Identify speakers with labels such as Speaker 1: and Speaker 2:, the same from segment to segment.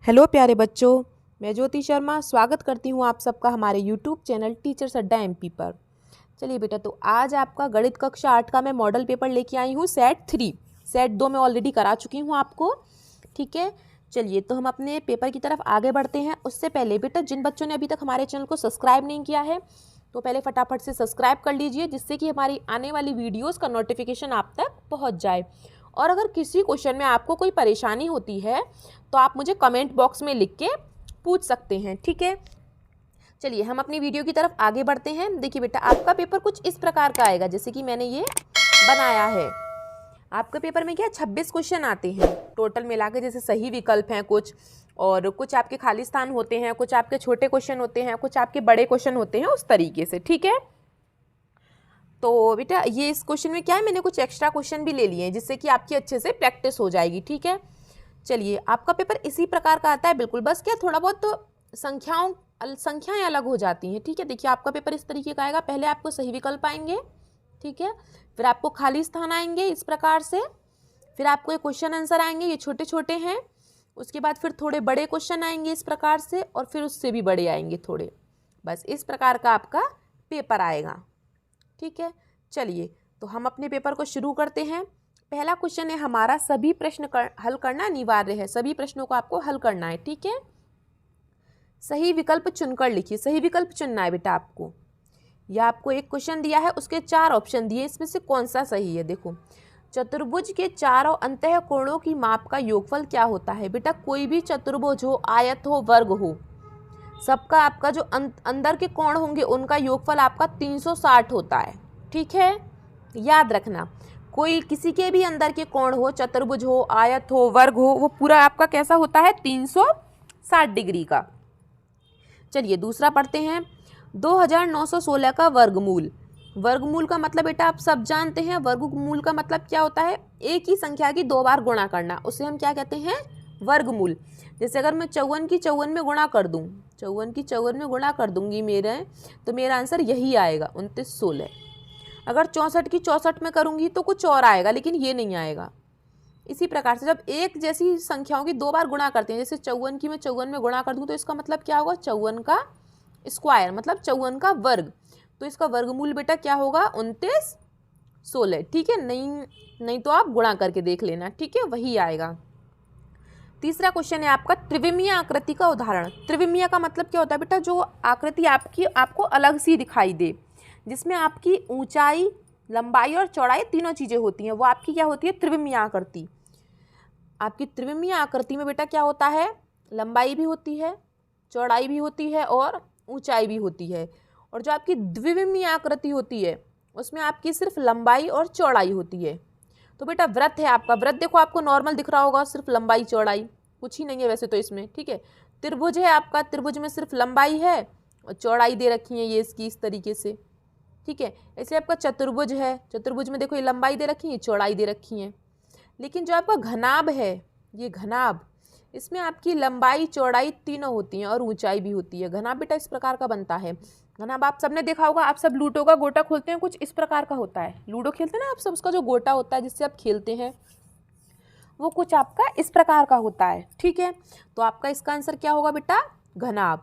Speaker 1: Hello प्यारे बच्चों, मैं ज्योति शर्मा स्वागत करती हूँ आप सबका हमारे यूट्यूब चैनल टीचर्स अड्डा एमपी पर। चलिए बेटा, तो आज आपका गणित कक्षा 8 का मैं मॉडल पेपर लेके आई हूँ सेट 3। सेट 2 मैं ऑलरेडी करा चुकी हूँ आपको, ठीक है। चलिए तो हम अपने पेपर की तरफ आगे बढ़ते हैं। उससे पहले बेटा, जिन बच्चों ने अभी तक हमारे चैनल को सब्सक्राइब नहीं किया है तो पहले फटाफट से सब्सक्राइब कर लीजिए, जिससे कि हमारी आने वाली वीडियोज़ का नोटिफिकेशन आप तक पहुँच जाए। और अगर किसी क्वेश्चन में आपको कोई परेशानी होती है तो आप मुझे कमेंट बॉक्स में लिख के पूछ सकते हैं, ठीक है। चलिए हम अपनी वीडियो की तरफ आगे बढ़ते हैं। देखिए बेटा, आपका पेपर कुछ इस प्रकार का आएगा जैसे कि मैंने ये बनाया है। आपके पेपर में क्या 26 क्वेश्चन आते हैं टोटल मिला के, जैसे सही विकल्प हैं कुछ, और कुछ आपके खाली स्थान होते हैं, कुछ आपके छोटे क्वेश्चन होते हैं, कुछ आपके बड़े क्वेश्चन होते हैं, उस तरीके से, ठीक है। तो बेटा ये इस क्वेश्चन में क्या है, मैंने कुछ एक्स्ट्रा क्वेश्चन भी ले लिए हैं जिससे कि आपकी अच्छे से प्रैक्टिस हो जाएगी, ठीक है। चलिए, आपका पेपर इसी प्रकार का आता है बिल्कुल, बस क्या थोड़ा बहुत तो संख्याएं अलग हो जाती हैं, ठीक है। देखिए आपका पेपर इस तरीके का आएगा। पहले आपको सही विकल्प आएंगे, ठीक है, फिर आपको खाली स्थान आएंगे इस प्रकार से, फिर आपको ये क्वेश्चन आंसर आएंगे, ये छोटे छोटे हैं। उसके बाद फिर थोड़े बड़े क्वेश्चन आएंगे इस प्रकार से, और फिर उससे भी बड़े आएंगे थोड़े। बस इस प्रकार का आपका पेपर आएगा, ठीक है। चलिए तो हम अपने पेपर को शुरू करते हैं। पहला क्वेश्चन है हमारा, सभी प्रश्न हल करना अनिवार्य है। सभी प्रश्नों को आपको हल करना है, ठीक है। सही विकल्प चुनकर लिखिए। सही विकल्प चुनना है बेटा आपको। यह आपको एक क्वेश्चन दिया है, उसके 4 ऑप्शन दिए, इसमें से कौन सा सही है। देखो, चतुर्भुज के चारों अंतः कोणों की माप का योगफल क्या होता है। बेटा कोई भी चतुर्भुज हो, आयत हो, वर्ग हो, सबका आपका जो अंदर के कोण होंगे उनका योगफल आपका 360 होता है, ठीक है। याद रखना, कोई किसी के भी अंदर के कोण हो, चतुर्भुज हो, आयत हो, वर्ग हो, वो पूरा आपका कैसा होता है, 360 डिग्री का। चलिए दूसरा पढ़ते हैं। 2916 का वर्गमूल। वर्गमूल का मतलब बेटा आप सब जानते हैं, वर्गमूल का मतलब क्या होता है, एक ही संख्या की 2 बार गुणा करना, उसे हम क्या कहते हैं, वर्गमूल। जैसे अगर मैं 54 की 54 में गुणा कर दूं, 54 की 54 में गुणा कर दूंगी मेरे, तो मेरा आंसर यही आएगा 2916। अगर 64 की 64 में करूंगी तो कुछ और आएगा, लेकिन ये नहीं आएगा। इसी प्रकार से जब एक जैसी संख्याओं की 2 बार गुणा करते हैं, जैसे 54 की मैं 54 में गुणा कर दूं तो इसका मतलब क्या होगा, 54 का स्क्वायर, मतलब 54 का वर्ग। तो इसका वर्गमूल बेटा क्या होगा, 2916, ठीक है। नहीं तो आप गुणा करके देख लेना, ठीक है, वही आएगा। तीसरा क्वेश्चन है आपका, त्रिविमीय आकृति का उदाहरण। त्रिविमीय का मतलब क्या होता है बेटा, जो आकृति आपको अलग सी दिखाई दे, जिसमें आपकी ऊंचाई, लंबाई और चौड़ाई तीनों चीज़ें होती हैं, वो आपकी क्या होती है, त्रिविमीय आकृति। आपकी त्रिविमीय आकृति में बेटा क्या होता है, लंबाई भी होती है, चौड़ाई भी होती है और ऊंचाई भी होती है। और जो आपकी द्विविमीय आकृति होती है उसमें आपकी सिर्फ लंबाई और चौड़ाई होती है। तो बेटा वृत्त है आपका, वृत्त देखो आपको नॉर्मल दिख रहा होगा, सिर्फ लंबाई चौड़ाई, कुछ ही नहीं है वैसे तो इसमें, ठीक है। त्रिभुज है आपका, त्रिभुज में सिर्फ लंबाई है और चौड़ाई दे रखी है ये इसकी इस तरीके से, ठीक है। ऐसे आपका चतुर्भुज है, चतुर्भुज में देखो ये लंबाई दे रखी है, चौड़ाई दे रखी है। लेकिन जो आपका घनाभ है, ये घनाभ, इसमें आपकी लंबाई चौड़ाई तीनों होती हैं और ऊंचाई भी होती है। घनाभ बेटा इस प्रकार का बनता है। घनाभ आप सबने देखा होगा, आप सब लूडो का गोटा खोलते हैं, कुछ इस प्रकार का होता है। लूडो खेलते हैं ना आप सब, उसका जो गोटा होता है जिससे आप खेलते हैं, वो कुछ आपका इस प्रकार का होता है, ठीक है। तो आपका इसका आंसर क्या होगा बेटा, घनाभ।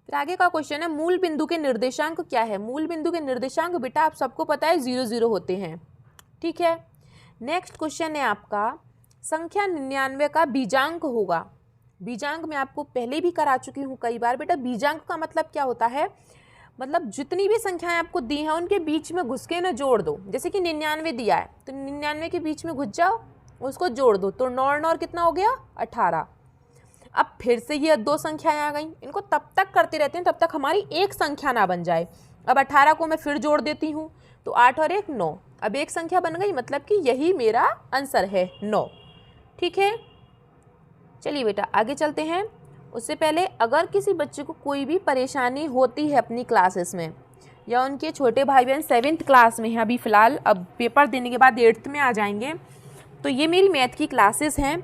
Speaker 1: फिर आगे का क्वेश्चन है, मूल बिंदु के निर्देशांक क्या है। मूल बिंदु के निर्देशांक बेटा आप सबको पता है 0 0 होते हैं, ठीक है। नेक्स्ट क्वेश्चन है आपका, संख्या 99 का बीजांक होगा। बीजांक मैं आपको पहले भी करा चुकी हूँ कई बार। बेटा बीजांक का मतलब क्या होता है, मतलब जितनी भी संख्याएं आपको दी हैं उनके बीच में घुस के ना जोड़ दो। जैसे कि 99 दिया है तो 99 के बीच में घुस जाओ, उसको जोड़ दो, तो 9 और 9 कितना हो गया, 18। अब फिर से ये 2 संख्याएं आ गई, इनको तब तक करते रहते हैं तब तक हमारी एक संख्या ना बन जाए। अब 18 को मैं फिर जोड़ देती हूँ, तो 8 और 1 9, अब एक संख्या बन गई, मतलब कि यही मेरा आंसर है 9, ठीक है। चलिए बेटा आगे चलते हैं। उससे पहले अगर किसी बच्चे को कोई भी परेशानी होती है अपनी क्लासेस में, या उनके छोटे भाई बहन 7th क्लास में हैं अभी फ़िलहाल, अब पेपर देने के बाद 8th में आ जाएंगे, तो ये मेरी मैथ की क्लासेस हैं।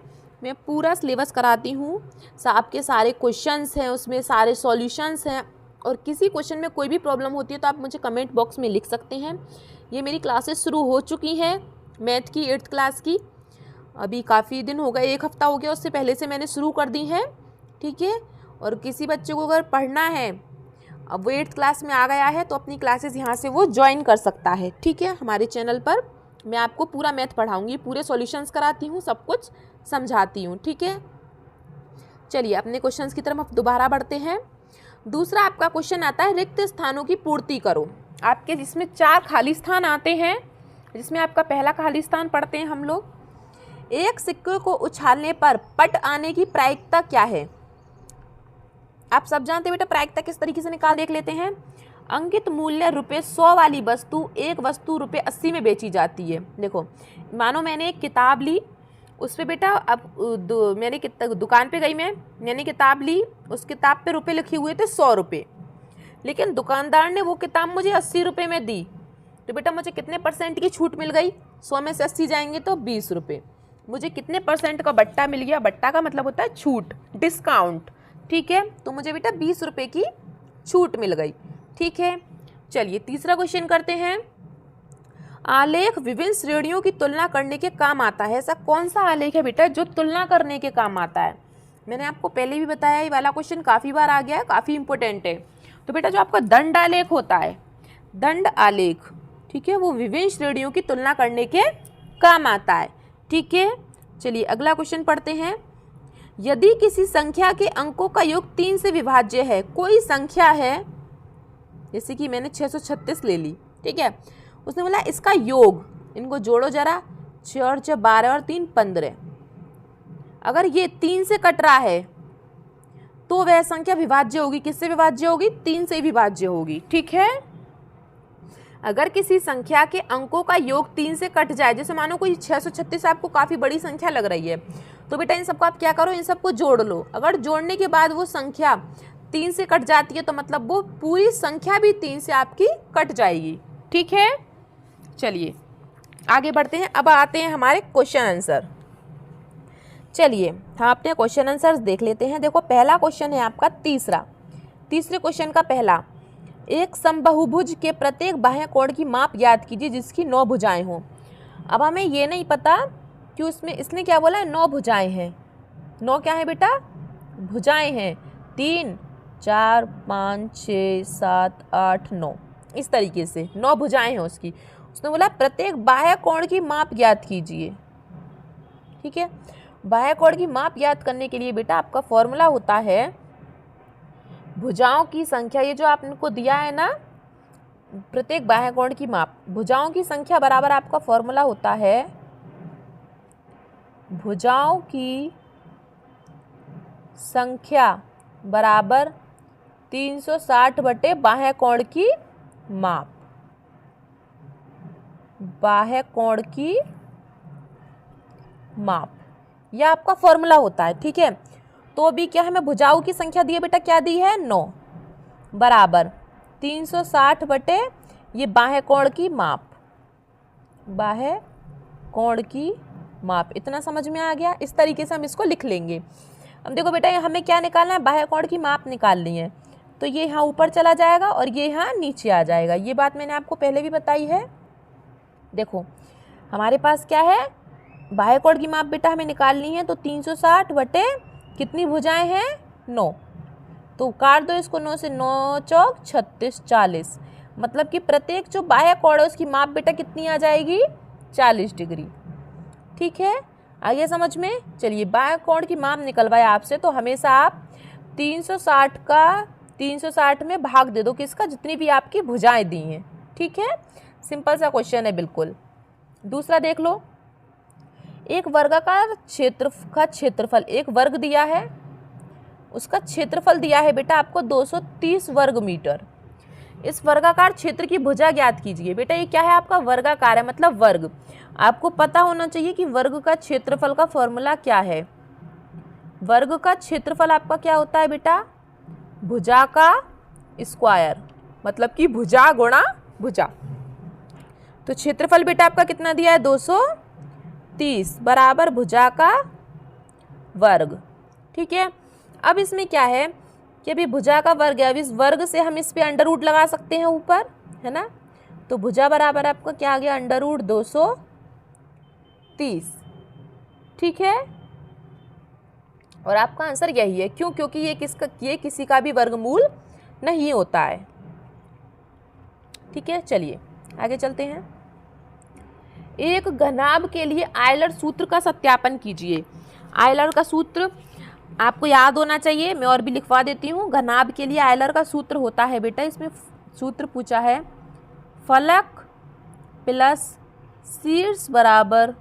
Speaker 1: मैं पूरा सिलेबस कराती हूँ, आपके सारे क्वेश्चंस हैं उसमें, सारे सॉल्यूशंस हैं, और किसी क्वेश्चन में कोई भी प्रॉब्लम होती है तो आप मुझे कमेंट बॉक्स में लिख सकते हैं। ये मेरी क्लासेस शुरू हो चुकी हैं मैथ की 8th क्लास की, अभी काफ़ी दिन हो गए, 1 हफ्ता हो गया, उससे पहले से मैंने शुरू कर दी हैं। ठीक है। और किसी बच्चे को अगर पढ़ना है, अब वो 8th क्लास में आ गया है, तो अपनी क्लासेस यहाँ से वो ज्वाइन कर सकता है, ठीक है। हमारे चैनल पर मैं आपको पूरा मैथ पढ़ाऊँगी, पूरे सॉल्यूशंस कराती हूँ, सब कुछ समझाती हूँ, ठीक है। चलिए अपने क्वेश्चंस की तरफ दोबारा बढ़ते हैं। दूसरा आपका क्वेश्चन आता है रिक्त स्थानों की पूर्ति करो। आपके जिसमें 4 खाली स्थान आते हैं, जिसमें आपका पहला खाली स्थान पढ़ते हैं हम लोग। एक सिक्के को उछालने पर पट आने की प्रायिकता क्या है? आप सब जानते हैं बेटा प्रायिकता किस तरीके से निकाल देख लेते हैं। अंकित मूल्य ₹100 वाली वस्तु एक वस्तु ₹80 में बेची जाती है। देखो मानो मैंने एक किताब ली, उस पर बेटा अब मैंने दुकान पे गई, मैंने किताब ली, उस किताब पे रुपए लिखे हुए थे 100 रुपये, लेकिन दुकानदार ने वो किताब मुझे 80 रुपये में दी, तो बेटा मुझे कितने % की छूट मिल गई? 100 में से 80 जाएंगे तो 20 रुपये। मुझे कितने % का बट्टा मिल गया? बट्टा का मतलब होता है छूट, डिस्काउंट, ठीक है। तो मुझे बेटा 20 रुपये की छूट मिल गई, ठीक है। चलिए तीसरा क्वेश्चन करते हैं। आलेख विभिन्न श्रेणियों की तुलना करने के काम आता है। ऐसा कौन सा आलेख है बेटा जो तुलना करने के काम आता है? मैंने आपको पहले भी बताया, ये वाला क्वेश्चन काफ़ी बार आ गया है, काफ़ी इंपॉर्टेंट है। तो बेटा जो आपका दंड आलेख होता है, दंड आलेख, ठीक है, वो विभिन्न श्रेणियों की तुलना करने के काम आता है, ठीक है। चलिए अगला क्वेश्चन पढ़ते हैं। यदि किसी संख्या के अंकों का योग 3 से विभाज्य है, कोई संख्या है, जैसे कि मैंने 636 ले ली, ठीक है, उसने बोला इसका योग, इनको जोड़ो जरा, 6 और 6 12 और 3 15। अगर ये 3 से कट रहा है तो वह संख्या विभाज्य होगी। किससे विभाज्य होगी? 3 से विभाज्य होगी, ठीक है। अगर किसी संख्या के अंकों का योग 3 से कट जाए, जैसे मानो कोई 636 आपको काफ़ी बड़ी संख्या लग रही है, तो बेटा इन सबको आप क्या करो, इन सबको जोड़ लो। अगर जोड़ने के बाद वो संख्या 3 से कट जाती है तो मतलब वो पूरी संख्या भी 3 से आपकी कट जाएगी, ठीक है। चलिए आगे बढ़ते हैं। अब आते हैं हमारे क्वेश्चन आंसर। चलिए हम अपने क्वेश्चन आंसर्स देख लेते हैं। देखो पहला क्वेश्चन है आपका तीसरे क्वेश्चन का पहला। एक समबाहुभुज के प्रत्येक बाह्य कोण की माप ज्ञात कीजिए जिसकी 9 भुजाएं हों। अब हमें ये नहीं पता कि उसमें इसने क्या बोला है, 9 भुजाएं हैं। 9 क्या है बेटा? भुजाएं हैं। 3 4 5 6 7 8 9, इस तरीके से 9 भुजाएं हैं उसकी। उसने बोला प्रत्येक बाह्य कोण की माप ज्ञात कीजिए, ठीक है। बाह्य कोण की माप ज्ञात करने के लिए बेटा आपका फॉर्मूला होता है भुजाओं की संख्या। ये जो आपको दिया है ना, प्रत्येक बाह्य कोण की माप, भुजाओं की संख्या बराबर आपका फॉर्मूला होता है भुजाओं की संख्या बराबर 360 बटे बाह्य कोण की माप। बाह्य कोण की माप यह आपका फॉर्मूला होता है, ठीक है। तो अभी क्या है, मैं भुजाओं की संख्या दी है बेटा, क्या दी है? 9 बराबर 360 बटे ये बाह्य कोण की माप। बाह्य कोण की माप, इतना समझ में आ गया? इस तरीके से हम इसको लिख लेंगे। अब देखो बेटा हमें क्या निकालना है, बाह्य कोण की माप निकालनी है। तो ये यहाँ ऊपर चला जाएगा और ये यहाँ नीचे आ जाएगा। ये बात मैंने आपको पहले भी बताई है। देखो हमारे पास क्या है, बाह्य कोण की माप बेटा हमें निकालनी है, तो 360 बटे कितनी भुजाएं हैं? 9। तो काट दो इसको, 9 से 9 चौक 36 40, मतलब कि प्रत्येक जो बाह्य कोण है उसकी माप बेटा कितनी आ जाएगी? 40 डिग्री, ठीक है। आगे समझ में? चलिए बाह्य कोण की माप निकलवाया आपसे, तो हमेशा आप 360 में भाग दे दो किसका? जितनी भी आपकी भुजाएं दी हैं, ठीक है। सिंपल सा क्वेश्चन है बिल्कुल। दूसरा देख लो। एक वर्गाकार क्षेत्र का क्षेत्रफल, एक वर्ग दिया है, उसका क्षेत्रफल दिया है बेटा आपको 230 वर्ग मीटर। इस वर्गाकार क्षेत्र की भुजा ज्ञात कीजिए। बेटा ये क्या है? आपका वर्गाकार है, मतलब वर्ग। आपको पता होना चाहिए कि वर्ग का क्षेत्रफल का फॉर्मूला क्या है। वर्ग का क्षेत्रफल आपका क्या होता है बेटा? भुजा का स्क्वायर, मतलब कि भुजा गुणा भुजा। तो क्षेत्रफल बेटा आपका कितना दिया है? 230 बराबर भुजा का वर्ग, ठीक है। अब इसमें क्या है कि अभी भुजा का वर्ग है, अब इस वर्ग से हम इस पे अंडर रूट लगा सकते हैं ऊपर, है ना। तो भुजा बराबर आपका क्या आ गया? अंडर रूट 230, ठीक है। और आपका आंसर यही है। क्यों? क्योंकि ये किसी का भी वर्गमूल नहीं होता है। ठीक है, चलिए आगे चलते हैं। एक घनाभ के लिए आयलर सूत्र का सत्यापन कीजिए। आयलर का सूत्र आपको याद होना चाहिए, मैं और भी लिखवा देती हूँ। घनाभ के लिए आयलर का सूत्र होता है बेटा, इसमें सूत्र पूछा है फलक प्लस शीर्ष बराबर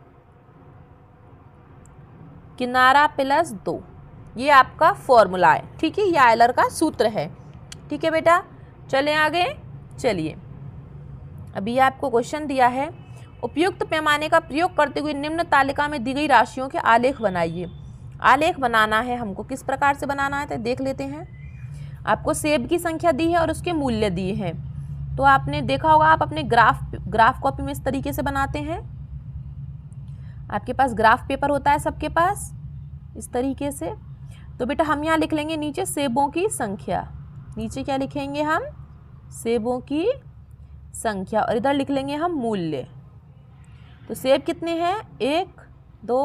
Speaker 1: किनारा प्लस 2, ये आपका फॉर्मूला है। ठीक है, ये आयलर का सूत्र है। ठीक है बेटा, चलें आगे। चलिए, अभी आपको क्वेश्चन दिया है, उपयुक्त पैमाने का प्रयोग करते हुए निम्न तालिका में दी गई राशियों के आलेख बनाइए। आलेख बनाना है हमको, किस प्रकार से बनाना है तो देख लेते हैं। आपको सेब की संख्या दी है और उसके मूल्य दिए हैं, तो आपने देखा होगा, आप अपने ग्राफ कॉपी में इस तरीके से बनाते हैं। आपके पास ग्राफ पेपर होता है सबके पास इस तरीके से। तो बेटा हम यहाँ लिख लेंगे नीचे सेबों की संख्या, नीचे क्या लिखेंगे हम? सेबों की संख्या, और इधर लिख लेंगे हम मूल्य। तो सेब कितने हैं? 1 2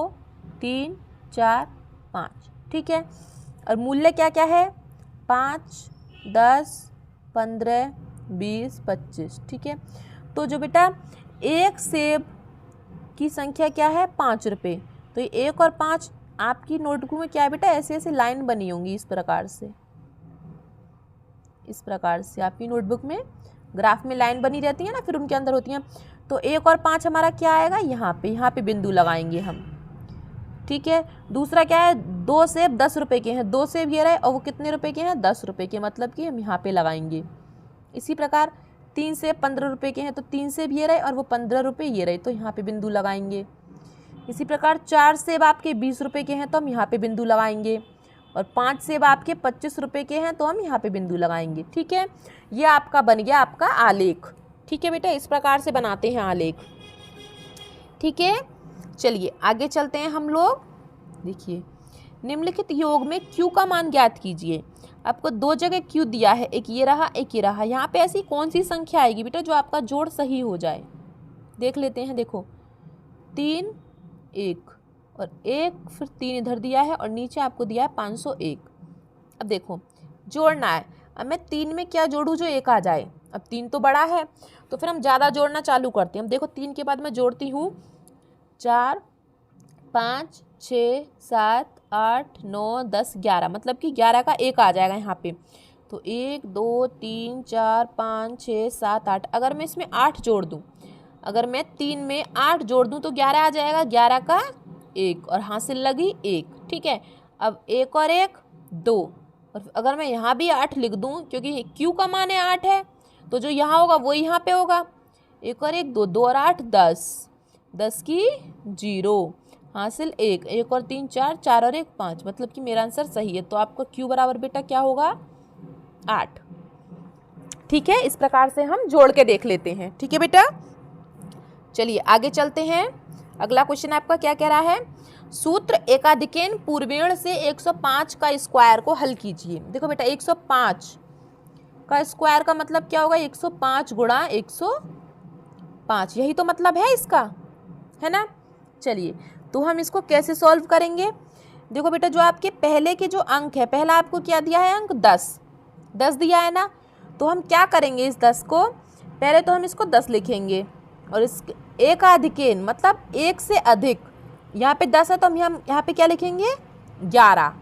Speaker 1: 3 4 5। ठीक है, और मूल्य क्या क्या है? 5 10 15 20 25। ठीक है, तो जो बेटा एक सेब की संख्या क्या है? 5 रुपये। तो ये 1 और 5 आपकी नोटबुक में क्या है बेटा? ऐसे ऐसे लाइन बनी होंगी इस प्रकार से, इस प्रकार से आपकी नोटबुक में ग्राफ में लाइन बनी रहती है ना, फिर उनके अंदर होती हैं। तो 1 और 5 हमारा क्या आएगा? यहाँ पे बिंदु लगाएंगे हम। ठीक है, दूसरा क्या है? 2 सेब 10 रुपये के हैं, 2 सेब ये रहे, और वो कितने रुपए के हैं? 10 रुपये के, मतलब कि हम यहाँ पे लगाएंगे। इसी प्रकार 3 सेब 15 रुपये के हैं, तो 3 सेब ये रहे और वो 15 रुपये ये रहे, तो यहाँ पे बिंदु लगाएंगे। इसी प्रकार 4 सेब आपके 20 रुपये के हैं, तो हम यहाँ पे बिंदु लगाएंगे, और 5 सेब आपके 25 रुपये के हैं, तो हम यहाँ पे बिंदु लगाएंगे। ठीक है, ये आपका बन गया आपका आलेख। ठीक है बेटा, इस प्रकार से बनाते हैं आलेख। ठीक है, चलिए आगे चलते हैं हम लोग। देखिए, निम्नलिखित योग में Q का मान ज्ञात कीजिए। आपको 2 जगह Q दिया है, एक ये रहा एक ये रहा। यहाँ पे ऐसी कौन सी संख्या आएगी बेटा जो आपका जोड़ सही हो जाए? देख लेते हैं। देखो 3 1 और 1, फिर 3 इधर दिया है और नीचे आपको दिया है 501। अब देखो जोड़ना है, अब मैं 3 में क्या जोड़ूँ जो 1 आ जाए? अब 3 तो बड़ा है, तो फिर हम ज़्यादा जोड़ना चालू करते हैं। हम देखो 3 के बाद मैं जोड़ती हूँ 4 5 6 7 8 9 10 11, मतलब कि 11 का 1 आ जाएगा यहाँ पे। तो 1 2 3 4 5 6 7 8, अगर मैं इसमें 8 जोड़ दूँ, अगर मैं 3 में 8 जोड़ दूँ तो 11 आ जाएगा, 11 का 1, और हासिल लगी 1। ठीक है, अब 1 और 1 2, और अगर मैं यहाँ भी 8 लिख दूँ, क्योंकि Q का मान है 8 है, तो जो यहाँ होगा वो यहाँ पे होगा। 1 और 1 2, 2 और 8 10, 10 की 0, हासिल 1, 1 और 3 4, 4 और 1 5, मतलब कि मेरा आंसर सही है। तो आपका Q बराबर बेटा क्या होगा? 8। ठीक है, इस प्रकार से हम जोड़ के देख लेते हैं। ठीक है बेटा, चलिए आगे चलते हैं। अगला क्वेश्चन आपका क्या कह रहा है? सूत्र एकाधिकेन पूर्वेण से 105 का स्क्वायर को हल कीजिए। देखो बेटा 105 का स्क्वायर का मतलब क्या होगा? 105 गुणा 105, यही तो मतलब है इसका, है ना। चलिए, तो हम इसको कैसे सॉल्व करेंगे? देखो बेटा, जो आपके पहले के जो अंक है, पहला आपको क्या दिया है अंक? 10 दिया है ना। तो हम क्या करेंगे? इस 10 को पहले तो हम इसको 10 लिखेंगे, और इस एकाधिकेन मतलब 1 से अधिक, यहाँ पे 10 है तो हम यहाँ पे क्या लिखेंगे? 11।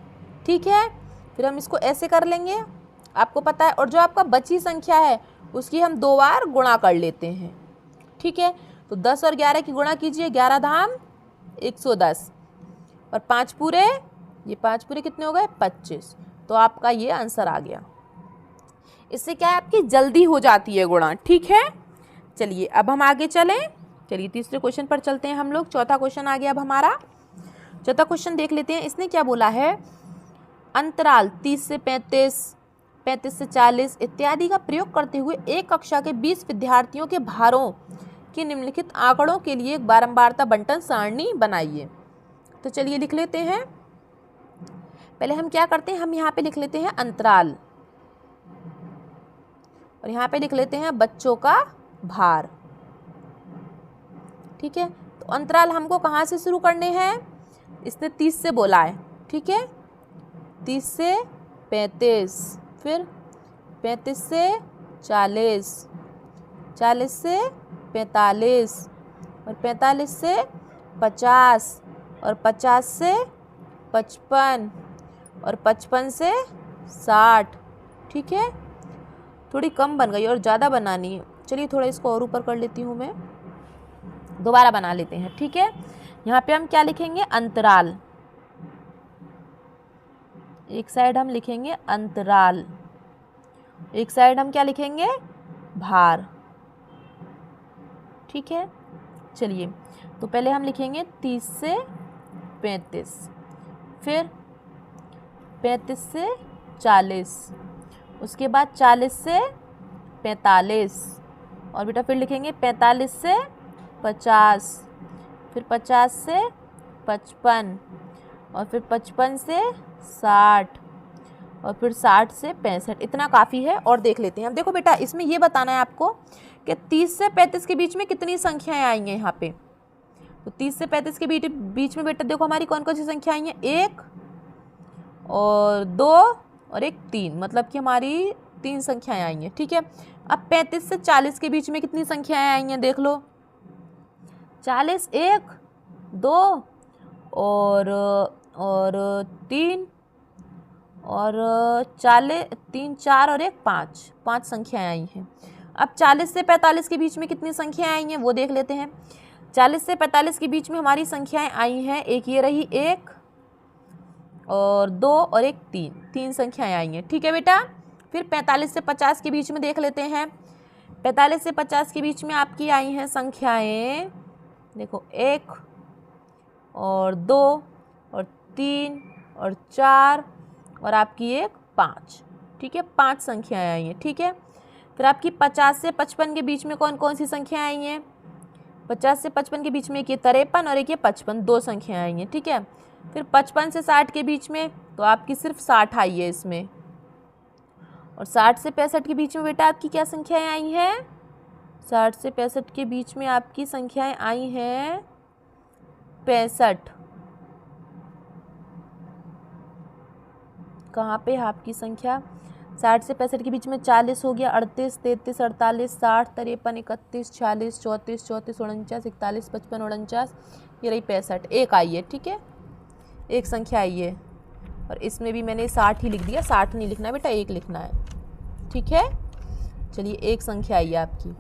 Speaker 1: ठीक है, फिर हम इसको ऐसे कर लेंगे, आपको पता है। और जो आपका बची संख्या है उसकी हम 2 बार गुणा कर लेते हैं। ठीक है, तो 10 और 11 की गुणा कीजिए, 11 धाम 110, और 5 पूरे, ये 5 पूरे कितने हो गए? 25। तो आपका ये आंसर आ गया। इससे क्या है, आपकी जल्दी हो जाती है गुणा। ठीक है, चलिए अब हम आगे चलें। चलिए तीसरे क्वेश्चन पर चलते हैं हम लोग। चौथा क्वेश्चन आ गया अब हमारा। चौथा क्वेश्चन देख लेते हैं। इसने क्या बोला है? अंतराल 30 से 35, 35 से 40 इत्यादि का प्रयोग करते हुए एक कक्षा के 20 विद्यार्थियों के भारों के निम्नलिखित आंकड़ों के लिए एक बारंबारता बंटन सारणी बनाइए। तो चलिए लिख लेते हैं। पहले हम क्या करते हैं, हम यहाँ पे लिख लेते हैं अंतराल, और यहाँ पे लिख लेते हैं बच्चों का भार। ठीक है, तो अंतराल हमको कहाँ से शुरू करने हैं? इसने 30 से बोला है। ठीक है, 30 से 35, फिर 35 से 40, 40 से 45 और 45 से 50 और 50 से 55 और 55 से 60। ठीक है, थोड़ी कम बन गई और ज़्यादा बनानी है। चलिए थोड़ा इसको और ऊपर कर लेती हूँ मैं, दोबारा बना लेते हैं। ठीक है, यहाँ पे हम क्या लिखेंगे, अंतराल। एक साइड हम लिखेंगे अंतराल, एक साइड हम क्या लिखेंगे, भार। ठीक है, चलिए तो पहले हम लिखेंगे 30 से 35, फिर 35 से 40, उसके बाद 40 से 45 और बेटा फिर लिखेंगे 45 से 50, फिर 50 से 55 और फिर 55 से 60 और फिर 60 से 65। इतना काफ़ी है और देख लेते हैं। अब देखो बेटा, इसमें ये बताना है आपको कि 30 से 35 के बीच में कितनी संख्याएं आई हैं यहाँ पे। तो 30 से 35 के बीच में बेटा देखो हमारी कौन कौन सी संख्या आई हैं, 1 और 2 और 1 3, मतलब कि हमारी 3 संख्याएं आई हैं। ठीक है, अब 35 से 40 के बीच में कितनी संख्याएं आई हैं, देख लो। 40 1 2 और 3 और 40 3 4 और 1 5, 5 संख्याएं आई हैं। अब 40 से 45 के बीच में कितनी संख्याएं आई हैं वो देख लेते हैं। 40 से 45 के बीच में हमारी संख्याएं आई हैं, एक ये रही 1 और 2 और 1 3, 3 संख्याएं आई हैं। ठीक है बेटा, फिर 45 से 50 के बीच में देख लेते हैं। 45 से 50 के बीच में आपकी आई हैं संख्याएं, देखो 1 और 2 और 3 और 4 और आपकी 1 5। ठीक है, 5 संख्याएं आई हैं। ठीक है, फिर आपकी 50 से 55 के बीच में कौन कौन सी संख्याएं आई हैं। 50 से 55 के बीच में एक ये 53 और एक ये 55, 2 संख्याएं आई हैं। ठीक है, फिर 55 से 60 के बीच में तो आपकी सिर्फ 60 आई है इसमें। और 60 से 65 के बीच में बेटा आपकी क्या संख्याएं आई हैं, 60 से 65 के बीच में आपकी संख्याएं आई हैं 65। कहाँ पे है आपकी संख्या, 60 से 65 के बीच में 40 हो गया, 38 33 48 60 53 31 46 34 34 49 41 55 49, ये रही 65, एक आई है। ठीक है, एक संख्या आई है और इसमें भी मैंने 60 ही लिख दिया, 60 नहीं लिखना है बेटा, 1 लिखना है। ठीक है, चलिए एक संख्या आई है आपकी।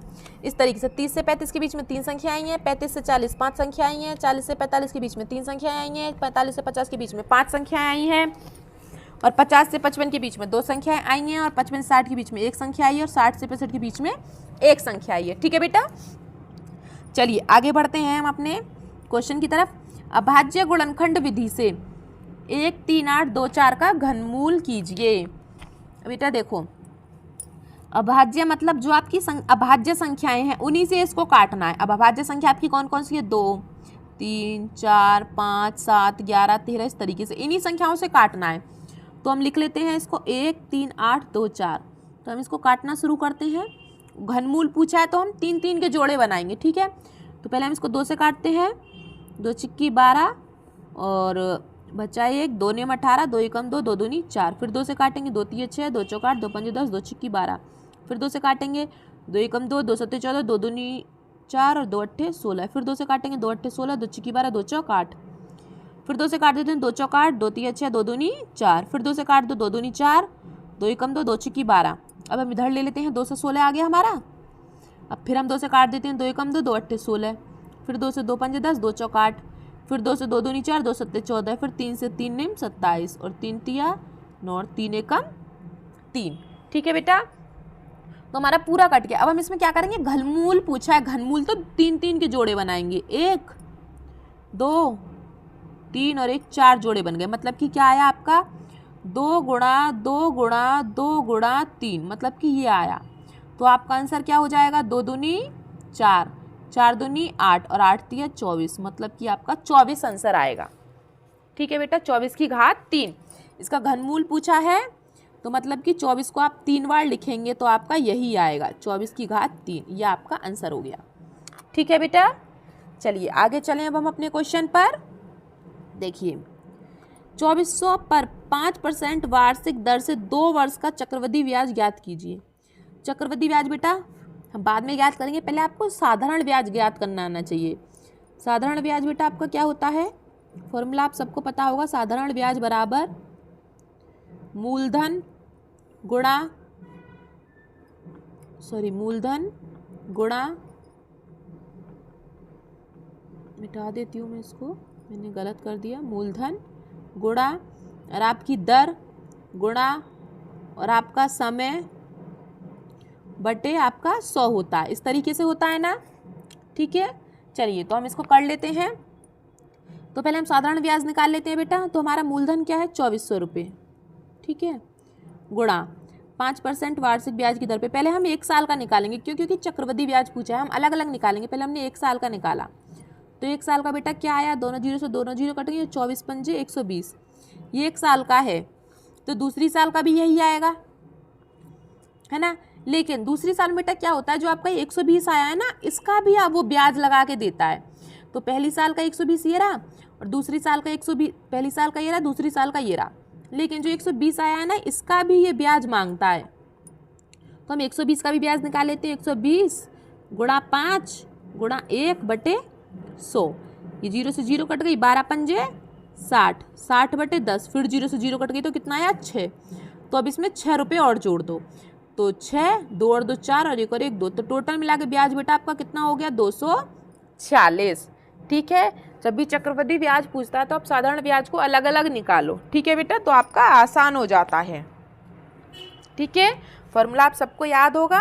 Speaker 1: इस तरीके से 30 से 35 के बीच में 3 संख्या आई हैं, 35 से 40 5 संख्या आई हैं, 40 से 45 के बीच में 3 संख्याएं आई हैं, 45 से 50 के बीच में 5 संख्याएं आई हैं और 50 से 55 के बीच में 2 संख्याएं आई हैं और 55 से 60 के बीच में 1 संख्या आई है और 60 से 65 के बीच में 1 संख्या आई है। ठीक है बेटा, चलिए आगे बढ़ते हैं हम अपने क्वेश्चन की तरफ। अभाज्य गुणनखंड विधि से 1 3 8 2 4 का घनमूल कीजिए। बेटा देखो, अभाज्य मतलब जो आपकी अभाज्य संख्याएं हैं उन्हीं से इसको काटना है। अब अभाज्य संख्या आपकी कौन कौन सी है, 2 3 4 5 7 11 13, इस तरीके से इन्हीं संख्याओं से काटना है। तो हम लिख लेते हैं इसको 1 3 8 2 4। तो हम इसको काटना शुरू करते हैं। घनमूल पूछा है तो हम 3 3 के जोड़े बनाएंगे। ठीक है, तो पहले हम इसको 2 से काटते हैं, 2 चिक्की 12 और बचा 1, 2 नियम 18, 2 एकम 2, 2 दूनी 4। फिर 2 से काटेंगे, 2 3 6, 2 चौक 8, 2 पंजे 10, 2 चिक्की 12। फिर 2 से काटेंगे, 2 एकम 2, 2 सत्ते 14, 2 दूनी 4 और 2 अट्ठे 16। फिर 2 से काटेंगे, 2 अट्ठे 16, 2 चिक्की 12, 2 चौक 8। फिर 2 से काट देते हैं, 2 चौक 8, 2 3 6, 2 दूनी 4। फिर 2 से काट दो, 2 दूनी 4, 2 एकम 2, 2 चिक्की 12। अब हम इधर ले लेते हैं, 2 से 16 आ गया हमारा। अब फिर हम 2 से काट देते हैं, 2 एकम 2, 2 अट्ठे 16। फिर 2 से 2 पंजे 10, 2 चौक 8। फिर 2 से 2 दूनी 4, 2 सत्ते 14। फिर 3 से 3 निम 27 और 3 तिया 9 और 3 एकम 3। ठीक है बेटा, तो हमारा पूरा कट गया। अब हम इसमें क्या करेंगे, घनमूल पूछा है, घनमूल तो 3 3 के जोड़े बनाएंगे, 1 2 3 और 1 4 जोड़े बन गए। मतलब कि क्या आया आपका, 2 गुणा 2 गुणा 2 गुणा 3, मतलब कि ये आया। तो आपका आंसर क्या हो जाएगा, 2 दूनी 4, 4 दूनी 8 और 8 तिया 24, मतलब कि आपका 24 आंसर आएगा। ठीक है बेटा, 24 की घात 3 इसका घनमूल पूछा है, तो मतलब कि 24 को आप 3 बार लिखेंगे तो आपका यही आएगा, 24 की घात 3, यह आपका आंसर हो गया। ठीक है बेटा, चलिए आगे चलें अब हम अपने क्वेश्चन पर। देखिए 2400 पर 5% वार्षिक दर से 2 वर्ष का चक्रवृद्धि ब्याज ज्ञात कीजिए। चक्रवृद्धि ब्याज बेटा हम बाद में ज्ञात करेंगे, पहले आपको साधारण ब्याज ज्ञात करना आना चाहिए। साधारण ब्याज बेटा आपका क्या होता है, फॉर्मूला आप सबको पता होगा। साधारण ब्याज बराबर मूलधन गुणा मिटा देती हूँ मैं इसको, मैंने गलत कर दिया। मूलधन गुणा और आपकी दर गुणा और आपका समय बटे आपका 100 होता है। इस तरीके से होता है ना, ठीक है। चलिए तो हम इसको कर लेते हैं। तो पहले हम साधारण ब्याज निकाल लेते हैं बेटा। तो हमारा मूलधन क्या है 2400 रुपये, ठीक है, गुणा 5% वार्षिक ब्याज की दर पे। पहले हम 1 साल का निकालेंगे क्योंकि चक्रवृद्धि ब्याज पूछा है, हम अलग अलग निकालेंगे। पहले हमने 1 साल का निकाला, तो 1 साल का बेटा क्या आया, दोनों जीरो से दोनों जीरो कटेंगे, 24 पंजे 120, ये 1 साल का है। तो दूसरी साल का भी यही आएगा, है ना। लेकिन दूसरी साल में बेटा क्या होता है, जो आपका 120 आया है ना, इसका भी आप वो ब्याज लगा के देता है। तो पहली साल का 120 ये रहा और दूसरी साल का 120, पहली साल का ये रहा, दूसरी साल का ये रहा। लेकिन जो 120 आया है ना, इसका भी ये ब्याज मांगता है। तो हम 120 का भी ब्याज निकाल लेते हैं। 120 गुणा 5 गुणा 1/100, ये जीरो से जीरो कट गई, 12 पंजे 60, 60/10, फिर जीरो से जीरो कट गई तो कितना आया 6। तो अब इसमें 6 रुपये और जोड़ दो, तो 6, 2 और 2 4 और 1 और 1 2, तो टोटल मिला के ब्याज बेटा आपका कितना हो गया 246, ठीक है। जब भी चक्रवृद्धि ब्याज पूछता है तो आप साधारण ब्याज को अलग अलग निकालो, ठीक है बेटा, तो आपका आसान हो जाता है, ठीक है। फॉर्मूला आप सबको याद होगा।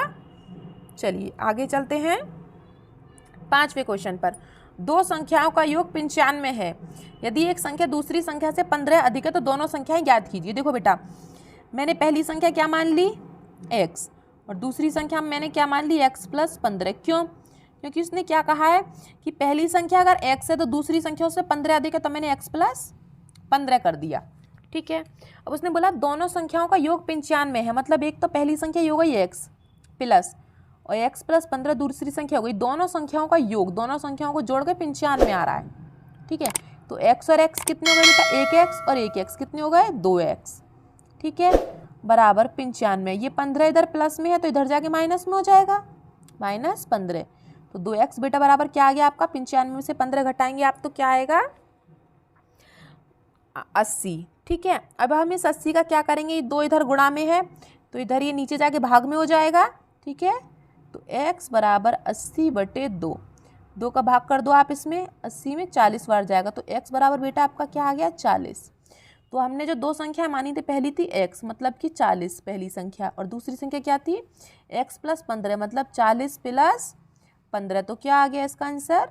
Speaker 1: चलिए आगे चलते हैं 5वें क्वेश्चन पर। 2 संख्याओं का योग 95 है। यदि एक संख्या दूसरी संख्या से 15 अधिक है तो दोनों संख्याएं ज्ञात कीजिए। देखो बेटा, मैंने पहली संख्या क्या मान ली x, और दूसरी संख्या मैंने क्या मान ली x + 15। क्यों? क्योंकि उसने क्या कहा है कि पहली संख्या अगर x है तो दूसरी संख्या उससे 15 अधिक है, तो मैंने x + 15 कर दिया, ठीक है। अब उसने बोला दोनों संख्याओं का योग 95 है, मतलब एक तो पहली संख्या योग गई x प्लस और x + 15 दूसरी संख्या हो गई। दोनों संख्याओं का योग, दोनों संख्याओं को जोड़ के 95 आ रहा है, ठीक है। तो x और x कितने हो गए बेटा, 1x और 1x कितने हो गए 2x, ठीक है, बराबर 95। ये 15 इधर प्लस में है तो इधर जाके माइनस में हो जाएगा, -15। तो 2x बेटा बराबर क्या आ गया आपका, 95 में से 15 घटाएंगे आप तो क्या आएगा 80, ठीक है। अब हम इस 80 का क्या करेंगे, 2 इधर गुणा में है तो इधर ये नीचे जाके भाग में हो जाएगा, ठीक है। तो x बराबर 80/2, 2 का भाग कर दो आप इसमें, 80 में 40 बार जाएगा, तो x बराबर बेटा आपका क्या आ गया 40। तो हमने जो 2 संख्या मानी थी, पहली थी x मतलब कि 40 पहली संख्या, और दूसरी संख्या क्या थी x + 15 मतलब 40 + 15, तो क्या आ गया इसका आंसर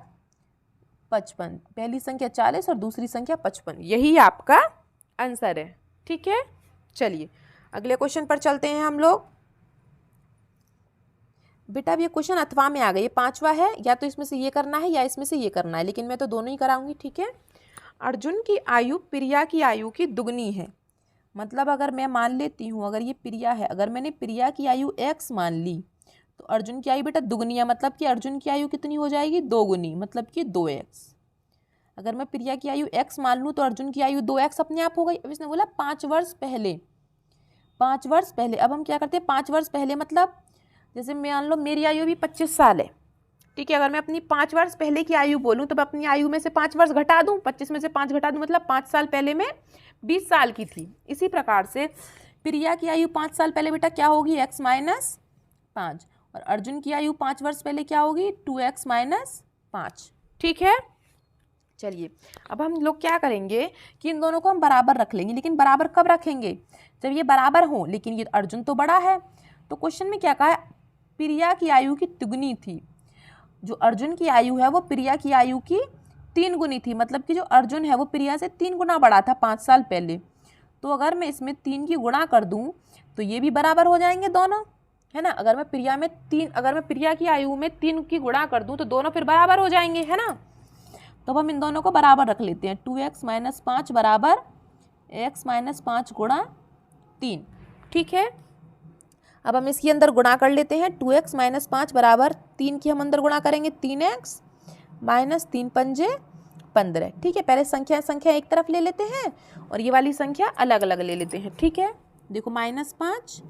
Speaker 1: 55। पहली संख्या 40 और दूसरी संख्या 55, यही आपका आंसर है, ठीक है। चलिए अगले क्वेश्चन पर चलते हैं हम लोग। बेटा अब ये क्वेश्चन अथवा में आ गए, ये 5वां है, या तो इसमें से ये करना है या इसमें से ये करना है, लेकिन मैं तो दोनों ही कराऊंगी, ठीक है। अर्जुन की आयु प्रिया की आयु की दुगनी है, मतलब अगर मैं मान लेती हूँ, अगर ये प्रिया है, अगर मैंने प्रिया की आयु x मान ली तो अर्जुन की आयु बेटा दुगनी है, मतलब कि अर्जुन की आयु कितनी हो जाएगी 2 गुनी, मतलब कि 2x। अगर मैं प्रिया की आयु x मान लूँ तो अर्जुन की आयु 2x अपने आप हो गई। अब इसने बोला 5 वर्ष पहले, 5 वर्ष पहले। अब हम क्या करते हैं 5 वर्ष पहले, मतलब जैसे मान लो मेरी आयु भी 25 साल है, ठीक है। अगर मैं अपनी 5 वर्ष पहले की आयु बोलूँ तो मैं अपनी आयु में से 5 वर्ष घटा दूँ, 25 में से 5 घटा दूँ, मतलब 5 साल पहले मैं 20 साल की थी। इसी प्रकार से प्रिया की आयु 5 साल पहले बेटा क्या होगी x - 5, और अर्जुन की आयु 5 वर्ष पहले क्या होगी 2x - 5, ठीक है। चलिए अब हम लोग क्या करेंगे कि इन दोनों को हम बराबर रख लेंगे, लेकिन बराबर कब रखेंगे, जब ये बराबर हो, लेकिन ये अर्जुन तो बड़ा है। तो क्वेश्चन में क्या कहा है, प्रिया की आयु की दुगनी थी, जो अर्जुन की आयु है वो प्रिया की आयु की 3 गुनी थी, मतलब कि जो अर्जुन है वो प्रिया से 3 गुना बड़ा था 5 साल पहले। तो अगर मैं इसमें 3 की गुणा कर दूं तो ये भी बराबर हो जाएंगे दोनों, है ना। अगर मैं प्रिया की आयु में 3 की गुणा कर दूं तो दोनों फिर बराबर हो जाएंगे, है ना। तो हम इन दोनों को बराबर रख लेते हैं, 2x - 5 बराबर x - 5 गुणा 3, ठीक है। अब हम इसके अंदर गुणा कर लेते हैं, 2x - 5 बराबर 3 की हम अंदर गुणा करेंगे 3x - 3 पंजे 15। ठीक है, पहले संख्या एक तरफ ले लेते हैं और ये वाली संख्या अलग अलग ले लेते हैं। ठीक है, देखो -5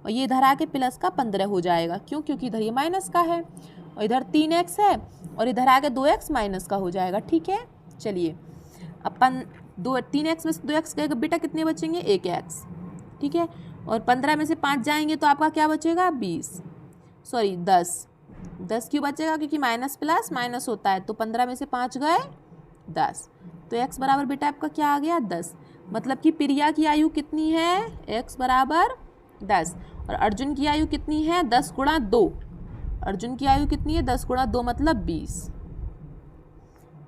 Speaker 1: और ये इधर आके प्लस का 15 हो जाएगा। क्यों? क्योंकि इधर ये माइनस का है और इधर 3x है और इधर आके 2x माइनस का हो जाएगा। ठीक है, चलिए अपन 3x में से 2x गए बेटा कितने बचेंगे? 1x। ठीक है, और 15 में से 5 जाएंगे तो आपका क्या बचेगा? 10। 10 क्यों बचेगा? क्योंकि माइनस प्लस माइनस होता है, तो 15 में से 5 गए 10, तो x बराबर बेटा आपका क्या आ गया? 10। मतलब कि प्रिया की आयु कितनी है? x बराबर 10। और अर्जुन की आयु कितनी है? 10 गुणा 2। अर्जुन की आयु कितनी है? 10 गुणा 2 मतलब 20।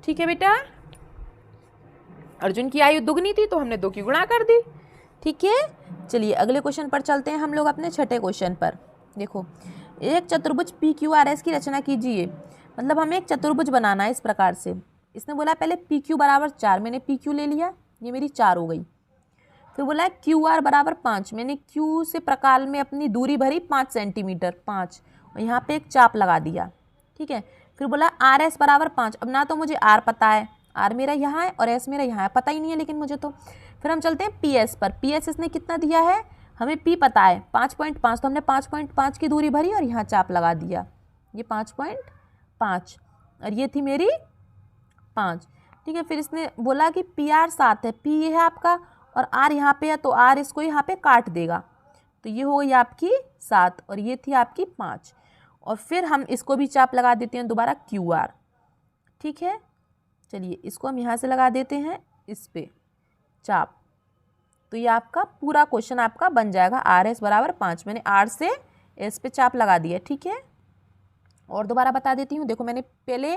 Speaker 1: ठीक है बेटा, अर्जुन की आयु दुगनी थी तो हमने 2 की गुणा कर दी। ठीक है, चलिए अगले क्वेश्चन पर चलते हैं हम लोग अपने छठे क्वेश्चन पर। देखो, एक चतुर्भुज PQRS की रचना कीजिए। मतलब हमें एक चतुर्भुज बनाना है इस प्रकार से। इसने बोला पहले PQ बराबर 4, मैंने PQ ले लिया, ये मेरी 4 हो गई। फिर बोला है QR बराबर 5, मैंने Q से प्रकाल में अपनी दूरी भरी 5 सेंटीमीटर 5, और यहाँ पे एक चाप लगा दिया। ठीक है, फिर बोला RS बराबर 5। अब ना तो मुझे R पता है, R मेरा यहाँ है और S मेरा यहाँ है, पता ही नहीं है लेकिन मुझे तो। फिर हम चलते हैं PS पर। PS इसने कितना दिया है? हमें P पता है 5.5, तो हमने 5.5 की दूरी भरी और यहाँ चाप लगा दिया, ये 5.5 और ये थी मेरी 5। ठीक है, फिर इसने बोला कि PR 7 है, P ये है आपका और R यहाँ पे है, तो R इसको यहाँ पे काट देगा, तो ये हो गई आपकी 7 और ये थी आपकी 5। और फिर हम इसको भी चाप लगा देते हैं दोबारा QR। ठीक है, चलिए इसको हम यहाँ से लगा देते हैं इस पे चाप, तो ये आपका पूरा क्वेश्चन आपका बन जाएगा। RS बराबर 5, मैंने R से S पे चाप लगा दिया। ठीक है, और दोबारा बता देती हूँ। देखो, मैंने पहले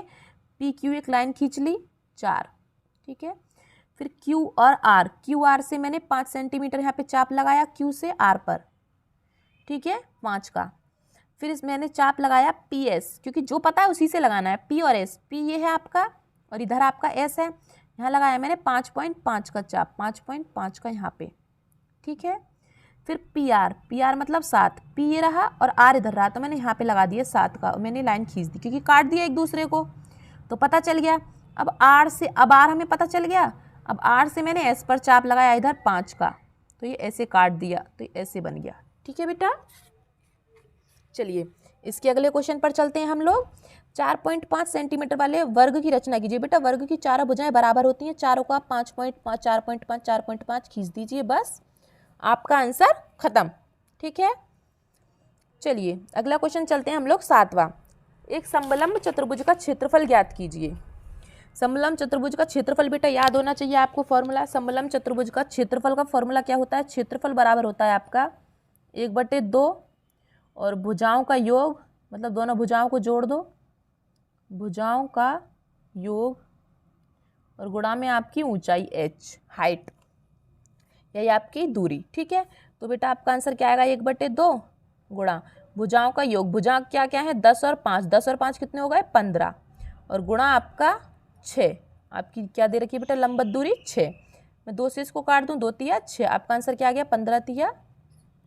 Speaker 1: PQ एक लाइन खींच ली 4। ठीक है, फिर Q और R, QR से मैंने 5 सेंटीमीटर यहाँ पे चाप लगाया Q से R पर। ठीक है, 5 का। फिर इस मैंने चाप लगाया PS, क्योंकि जो पता है उसी से लगाना है, P और S। P ये है आपका और इधर आपका S है, यहाँ लगाया मैंने 5.5 का चाप, 5.5 का यहाँ पे। ठीक है, फिर PR मतलब 7, P ये रहा और R इधर रहा, तो मैंने यहाँ पे लगा दिया 7 का और मैंने लाइन खींच दी, क्योंकि काट दिया एक दूसरे को तो पता चल गया। अब R हमें पता चल गया। अब R से मैंने S पर चाप लगाया इधर 5 का, तो ये ऐसे काट दिया, तो ये ऐसे बन गया। ठीक है बेटा, चलिए इसके अगले क्वेश्चन पर चलते हैं हम लोग। 4.5 सेंटीमीटर वाले वर्ग की रचना कीजिए। बेटा, वर्ग की चारों भुजाएं बराबर होती हैं, चारों का 5.5 4.5 खींच दीजिए, बस आपका आंसर खत्म। ठीक है, चलिए अगला क्वेश्चन चलते हैं हम लोग 7वां। एक समलंब चतुर्भुज का क्षेत्रफल ज्ञात कीजिए। समलंब चतुर्भुज का क्षेत्रफल बेटा याद होना चाहिए आपको फॉर्मूला। समलंब चतुर्भुज का क्षेत्रफल का फॉर्मूला क्या होता है? क्षेत्रफल बराबर होता है आपका 1/2 और भुजाओं का योग, मतलब दोनों भुजाओं को जोड़ दो, भुजाओं का योग और गुणा में आपकी ऊंचाई h, हाइट, यही आपकी दूरी। ठीक है, तो बेटा आपका आंसर क्या आएगा? 1/2 गुणा भुजाओं का योग, भुजा क्या क्या है? 10 और 5, 10 और 5 कितने हो गए? 15, और गुणा आपका 6, आपकी क्या दे रखी है बेटा? लंबत दूरी 6। मैं 2 से इसको काट दूं, 2 तिया 6, आपका आंसर क्या आ गया? 15 तिया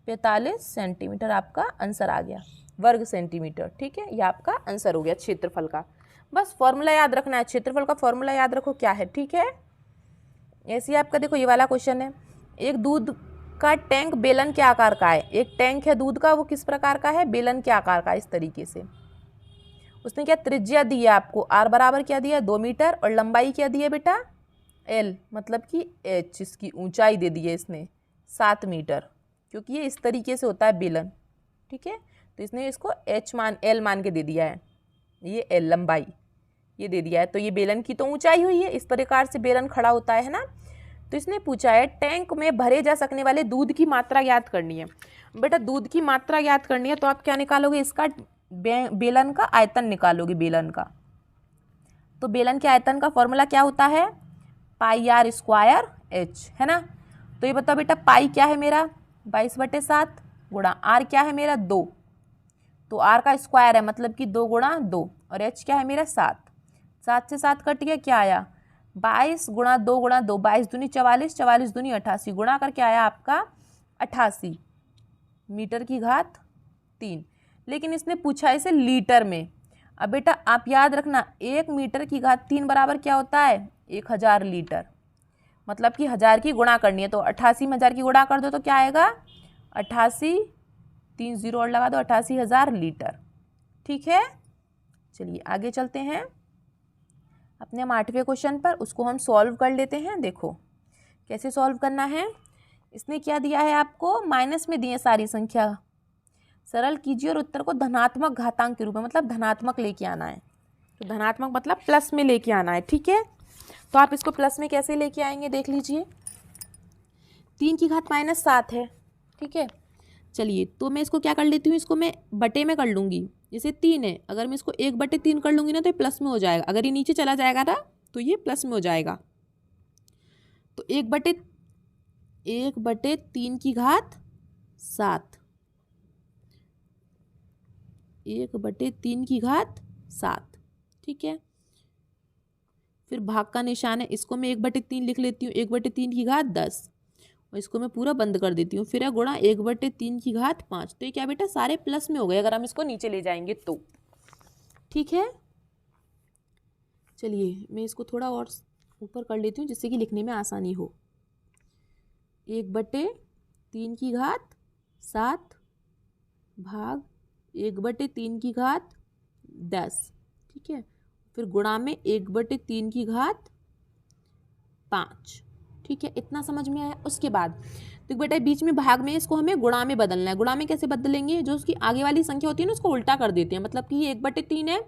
Speaker 1: 45 सेंटीमीटर आपका आंसर आ गया, वर्ग सेंटीमीटर। ठीक है, ये आपका आंसर हो गया क्षेत्रफल का। बस फॉर्मूला याद रखना है, क्षेत्रफल का फॉर्मूला याद रखो क्या है। ठीक है, ऐसे ही आपका देखो ये वाला क्वेश्चन है। एक दूध का टैंक बेलन के आकार का है। एक टैंक है दूध का, वो किस प्रकार का है? बेलन के आकार का, इस तरीके से। उसने क्या त्रिज्या दी है आपको? R बराबर क्या दिया? 2 मीटर, और लंबाई क्या दी है बेटा? L मतलब कि h, इसकी ऊंचाई दे दी है इसने 7 मीटर, क्योंकि ये इस तरीके से होता है बेलन। ठीक है, तो इसने इसको L मान के दे दिया है, ये L लंबाई ये दे दिया है, तो ये बेलन की तो ऊंचाई हुई है, इस प्रकार से बेलन खड़ा होता है ना। तो इसने पूछा है टैंक में भरे जा सकने वाले दूध की मात्रा ज्ञात करनी है। बेटा दूध की मात्रा ज्ञात करनी है तो आप क्या निकालोगे? इसका बेलन का आयतन निकालोगे, बेलन का। तो बेलन के आयतन का फॉर्मूला क्या होता है? πr² h, है ना। तो ये बताओ बेटा, पाई क्या है मेरा? 22/7 गुणा r क्या है मेरा? 2, तो r का स्क्वायर है, मतलब कि 2 गुणा 2, और h क्या है मेरा? 7। 7 से 7 कट गया, क्या आया? 22 गुणा 2 गुणा 2, 22 दूनी 44, 44 दूनी 88, गुणा करके आया आपका 88 मीटर की घात 3। लेकिन इसने पूछा इसे लीटर में। अब बेटा आप याद रखना, 1 मीटर की घात 3 बराबर क्या होता है? 1000 लीटर, मतलब कि 1000 की गुणा करनी है, तो 88 में 1000 की गुणा कर दो तो क्या आएगा 88, 3 जीरो और लगा दो, 88,000 लीटर। ठीक है, चलिए आगे चलते हैं अपने हम 8वें क्वेश्चन पर, उसको हम सॉल्व कर लेते हैं। देखो कैसे सॉल्व करना है। इसने क्या दिया है आपको, माइनस में दी है सारी संख्या, सरल कीजिए और उत्तर को धनात्मक घातांक के रूप में, मतलब धनात्मक लेके आना है। तो धनात्मक मतलब प्लस में लेके आना है। ठीक है, तो आप इसको प्लस में कैसे लेके आएंगे देख लीजिए। 3 की घात -7 है। ठीक है, चलिए तो मैं इसको क्या कर लेती हूँ, इसको मैं बटे में कर लूँगी। जैसे 3 है, अगर मैं इसको 1/3 कर लूँगी ना तो ये प्लस में हो जाएगा, अगर ये नीचे चला जाएगा ना तो ये प्लस में हो जाएगा। तो 1/3 की घात 7, 1/3 की घात 7। ठीक है, फिर भाग का निशान है, इसको मैं 1/3 लिख लेती हूँ, 1/3 की घात 10, और इसको मैं पूरा बंद कर देती हूँ। फिर है गुणा 1/3 की घात 5। तो ये क्या बेटा सारे प्लस में हो गए अगर हम इसको नीचे ले जाएंगे तो। ठीक है, चलिए मैं इसको थोड़ा और ऊपर कर लेती हूँ जिससे कि लिखने में आसानी हो। 1/3 की घात 7 भाग 1/3 की घात 10। ठीक है, फिर गुणा में 1/3 की घात 5। ठीक है, इतना समझ में आया। उसके बाद तो बेटा बीच में भाग में इसको हमें गुणा में बदलना है। गुणा में कैसे बदलेंगे, जो उसकी आगे वाली संख्या होती है ना उसको उल्टा कर देते हैं। मतलब कि ये 1/3 है,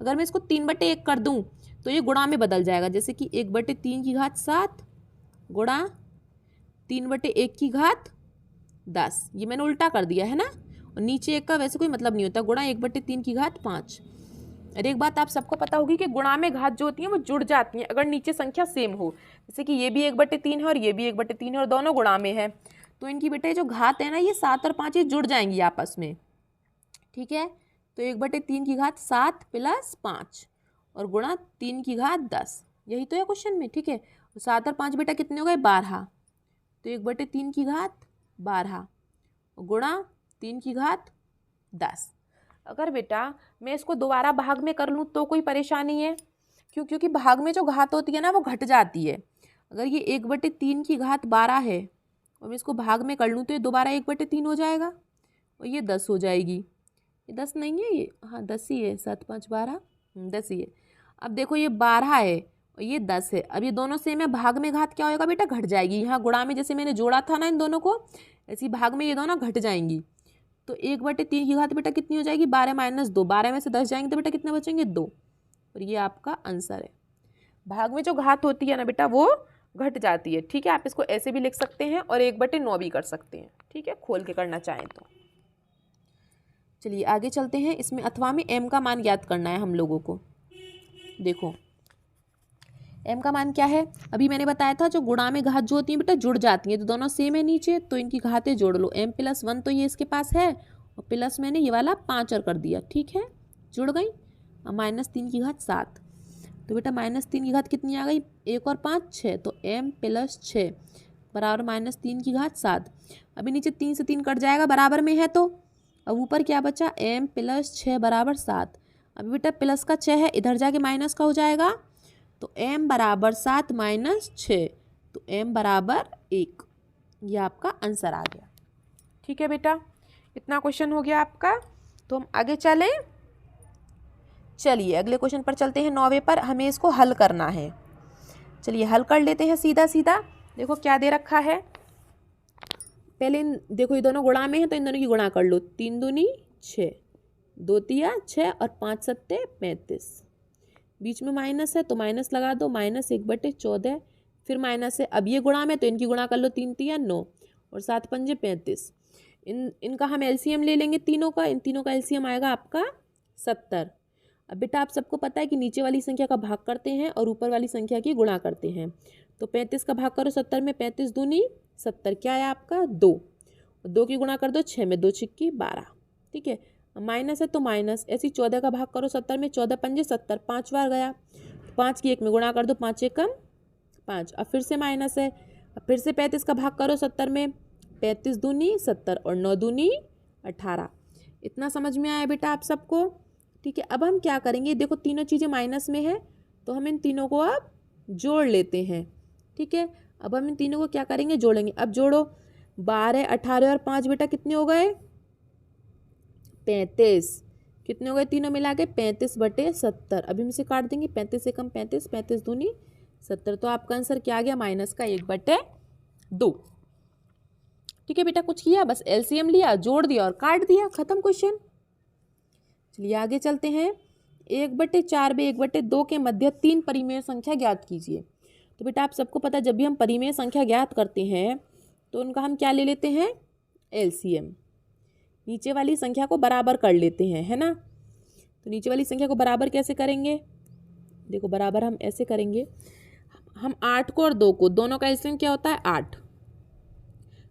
Speaker 1: अगर मैं इसको 3/1 कर दूं तो ये गुणा में बदल जाएगा। जैसे कि 1/3 की घात 7 गुणा 3/1 की घात 10, ये मैंने उल्टा कर दिया है ना। और नीचे एक का वैसे कोई मतलब नहीं होता, गुणा 1/3 की घात 5। और एक बात आप सबको पता होगी कि गुणा में घात जो होती है वो जुड़ जाती है अगर नीचे संख्या सेम हो। जैसे कि ये भी 1/3 है और ये भी 1/3 है और दोनों गुणा में है, तो इनकी बेटे जो घात है ना ये 7 और 5 ये जुड़ जाएंगी आपस में। ठीक है, तो 1/3 की घात 7 + 5 और गुणा 3 की घात 10, यही तो है क्वेश्चन में। ठीक है, तो 7 और 5 बेटा कितने हो गए 12, तो 1/3 की घात 12 और गुणा 3 की घात 10। अगर बेटा मैं इसको दोबारा भाग में कर लूँ तो कोई परेशानी है, क्योंकि भाग में जो घात होती है ना वो घट जाती है। अगर ये 1/3 की घात 12 है और मैं इसको भाग में कर लूँ तो ये दोबारा 1/3 हो जाएगा और ये 10 हो जाएगी। ये 10 नहीं है, ये हाँ 10 ही है, 7 5 12 10 ही है। अब देखो ये 12 है और ये 10 है, अब ये दोनों सेम है, भाग में घात क्या होएगा बेटा घट जाएगी। यहाँ गुणा में जैसे मैंने जोड़ा था ना इन दोनों को, ऐसी भाग में ये दोनों घट जाएंगी। तो 1/3 की घात बेटा कितनी हो जाएगी 12 - 2, 12 में से 10 जाएंगे तो बेटा कितने बचेंगे 2, और ये आपका आंसर है। भाग में जो घात होती है ना बेटा वो घट जाती है। ठीक है, आप इसको ऐसे भी लिख सकते हैं और 1/9 भी कर सकते हैं। ठीक है, खोल के करना चाहें तो। चलिए आगे चलते हैं। इसमें अथवा में m का मान ज्ञात करना है हम लोगों को। देखो m का मान क्या है, अभी मैंने बताया था जो गुणा में घात जो होती है बेटा जुड़ जाती है, तो दोनों सेम है नीचे तो इनकी घातें जोड़ लो। m + 1 तो ये इसके पास है और प्लस मैंने ये वाला 5 और कर दिया। ठीक है, जुड़ गई। अब -3 की घात 7, तो बेटा -3 की घात कितनी आ गई 1 और 5 6, तो m + 6 बराबर -3 की घात 7। अभी नीचे 3 से 3 कट जाएगा बराबर में है, तो अब ऊपर क्या बचा m + 6 बराबर 7। अभी बेटा प्लस का 6 है, इधर जाके माइनस का हो जाएगा, तो m बराबर 7 - 6, तो m बराबर 1। ये आपका आंसर आ गया। ठीक है बेटा, इतना क्वेश्चन हो गया आपका। तो हम आगे चलें। चलिए अगले क्वेश्चन पर चलते हैं, 9वें पर। हमें इसको हल करना है। चलिए हल कर लेते हैं सीधा सीधा। देखो क्या दे रखा है, पहले देखो ये दोनों गुणा में है तो इन दोनों की गुणा कर लो। 3 दूनी 6, 2 तिया 6 और 5 सत्ते 35। बीच में माइनस है तो माइनस लगा दो, -1/14। फिर माइनस है, अब ये गुणा में तो इनकी गुणा कर लो। 3 तिया 9 और 7 पंजे 35। इनका हम एलसीएम ले लेंगे तीनों का। इन तीनों का एलसीएम आएगा आपका 70। अब बेटा आप सबको पता है कि नीचे वाली संख्या का भाग करते हैं और ऊपर वाली संख्या की गुणा करते हैं। तो 35 का भाग करो 70 में, 35 दूनी 70, क्या है आपका 2। 2 की गुणा कर दो 6 में, 2 छिक्की 12। ठीक है, माइनस है तो माइनस, ऐसी 14 का भाग करो 70 में, 14 पंजे 70, 5 बार गया। 5 की 1 में गुणा कर दो, 5 एकम 5। अब फिर से माइनस है, अब फिर से 35 का भाग करो 70 में, 35 दूनी 70 और 9 दूनी 18। इतना समझ में आया बेटा आप सबको। ठीक है, अब हम क्या करेंगे, देखो तीनों चीज़ें माइनस में है तो हम इन तीनों को अब जोड़ लेते हैं। ठीक है, अब हम इन तीनों को क्या करेंगे, जोड़ेंगे। अब जोड़ो, 12, 18 और 5 बेटा कितने हो गए, 35। कितने हो गए तीनों मिला के, 35/70। अब हम इसे काट देंगे, 35 से कम 35, 35 दूनी 70। तो आपका आंसर क्या आ गया, -1/2। ठीक है बेटा, कुछ किया, बस एलसीएम लिया, जोड़ दिया और काट दिया, खत्म क्वेश्चन। चलिए आगे चलते हैं। 1/4 व 1/2 के मध्य 3 परिमेय संख्या ज्ञात कीजिए। तो बेटा आप सबको पता है, जब भी हम परिमेय संख्या ज्ञात करते हैं तो उनका हम क्या ले लेते हैं, एलसीएम। नीचे वाली संख्या को बराबर कर लेते हैं, है ना। तो नीचे वाली संख्या को बराबर कैसे करेंगे, देखो बराबर हम ऐसे करेंगे, हम 8 को और 2 को, दोनों का एलसीएम क्या होता है, 8।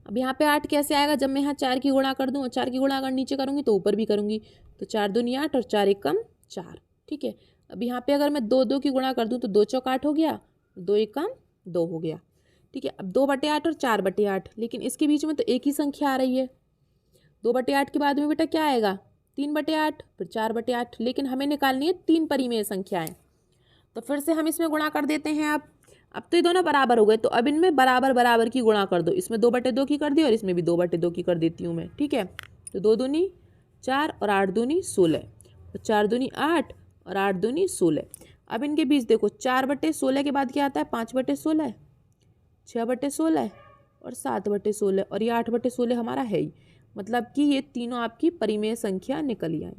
Speaker 1: अब यहाँ पे 8 कैसे आएगा, जब मैं यहाँ 4 की गुणा कर दूँ, और 4 की गुणा अगर नीचे करूँगी तो ऊपर भी करूँगी, तो 4 दूनी 8 और 4 1 कम 4। ठीक है, अब यहाँ पे अगर मैं 2 की गुणा कर दूँ तो 2 चौक 8 हो गया, 2 1 कम 2 हो गया। ठीक है, अब 2/8 और 4/8, लेकिन इसके बीच में तो एक ही संख्या आ रही है। 2/8 के बाद में बेटा क्या आएगा, 3/8, फिर 4/8, लेकिन हमें निकालनी है 3 परिमेय संख्याएं। तो फिर से हम इसमें गुणा कर देते हैं। अब तो ये दोनों बराबर हो गए, तो अब इनमें बराबर बराबर की गुणा कर दो। इसमें 2/2 की कर दी और इसमें भी 2/2 की कर देती हूँ मैं। ठीक है, तो 2 दूनी 4 और 8 दूनी 16, तो 4 दूनी 8 और 8 दूनी 16। अब इनके बीच देखो, 4/16 के बाद क्या आता है, 5/16, 6/16 और 7/16, और ये 8/16 हमारा है ही। मतलब कि ये तीनों आपकी परिमेय संख्या निकल आई।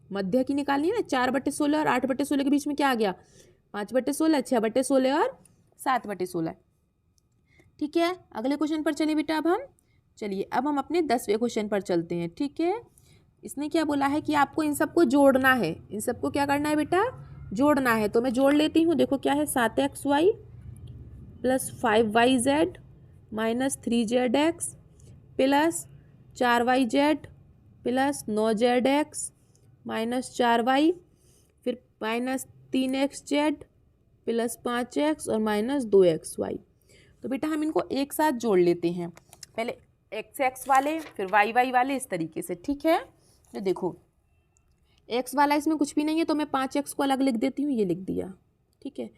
Speaker 1: मध्य की निकालनी है ना, 4/16 और 8/16 के बीच में क्या आ गया, 5/16, 6/16 और 7/16। ठीक है, अगले क्वेश्चन पर चलिए बेटा। अब हम अपने 10वें क्वेश्चन पर चलते हैं। ठीक है, इसने क्या बोला है कि आपको इन सबको जोड़ना है। इन सबको क्या करना है बेटा, जोड़ना है। तो मैं जोड़ लेती हूँ। देखो क्या है, 7xy + 5yz - 3zx + 4yz + 9zx - 4y, फिर -3xz + 5x और -2xy। तो बेटा हम इनको एक साथ जोड़ लेते हैं, पहले x वाले फिर y वाले, इस तरीके से। ठीक है, तो देखो x वाला इसमें कुछ भी नहीं है, तो मैं 5x को अलग लिख देती हूँ, ये लिख दिया। ठीक है,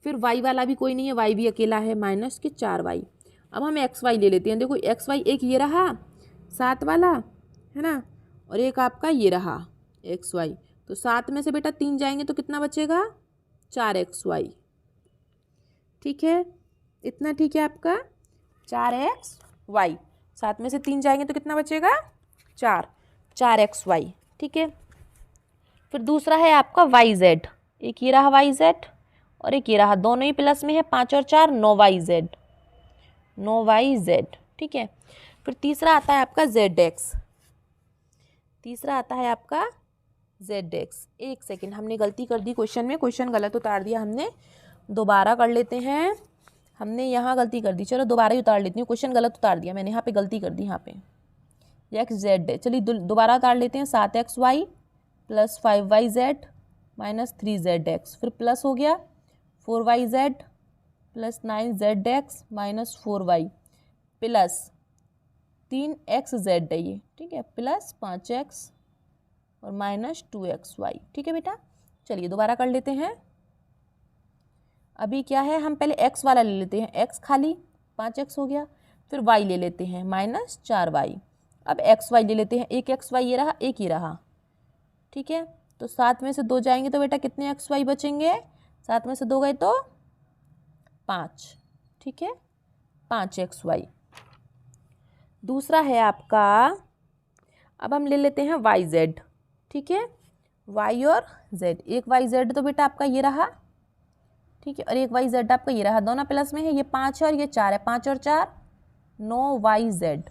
Speaker 1: फिर y वाला भी कोई नहीं है, y भी अकेला है, -4y। अब हम xy ले लेते हैं। देखो xy एक ये रहा 7 वाला, है ना, और एक आपका ये रहा xy। तो 7 में से बेटा 3 जाएंगे तो कितना बचेगा, 4xy। ठीक है, इतना ठीक है आपका, 4xy। 7 में से 3 जाएंगे तो कितना बचेगा, 4xy। ठीक है, फिर दूसरा है आपका yz। एक ये रहा yz और एक ये रहा, दोनों ही प्लस में है, 5 और 4 9yz, 9yz। ठीक है, फिर तीसरा आता है आपका zx। तीसरा आता है आपका zx। एक सेकेंड, हमने गलती कर दी क्वेश्चन में, क्वेश्चन गलत उतार दिया हमने, दोबारा कर लेते हैं। हमने यहाँ गलती कर दी, चलो दोबारा ही उतार लेती हूँ, क्वेश्चन गलत उतार दिया मैंने, यहाँ पे गलती कर दी, यहाँ पे xz। चलिए दोबारा उतार लेते हैं, 7xy + 5yz - 3zx, फिर प्लस हो गया 4yz + 9zx - 4y + 3xz है ये। ठीक है, + 5x और -2xy। ठीक है बेटा, चलिए दोबारा कर लेते हैं। अभी क्या है, हम पहले x वाला ले लेते हैं, x खाली 5x हो गया, फिर y ले लेते हैं -4y। अब xy ले लेते हैं, एक xy ये रहा, एक ही रहा। ठीक है, तो 7 में से 2 जाएंगे तो बेटा कितने xy बचेंगे, 7 में से 2 गए तो 5। ठीक है, 5xy। दूसरा है आपका, अब हम ले लेते हैं yz। ठीक है, y और z, एक yz तो बेटा आपका ये रहा, ठीक है, और एक yz आपका ये रहा, दोनों प्लस में है, ये 5 है और ये 4 है, 5 और 4 9yz।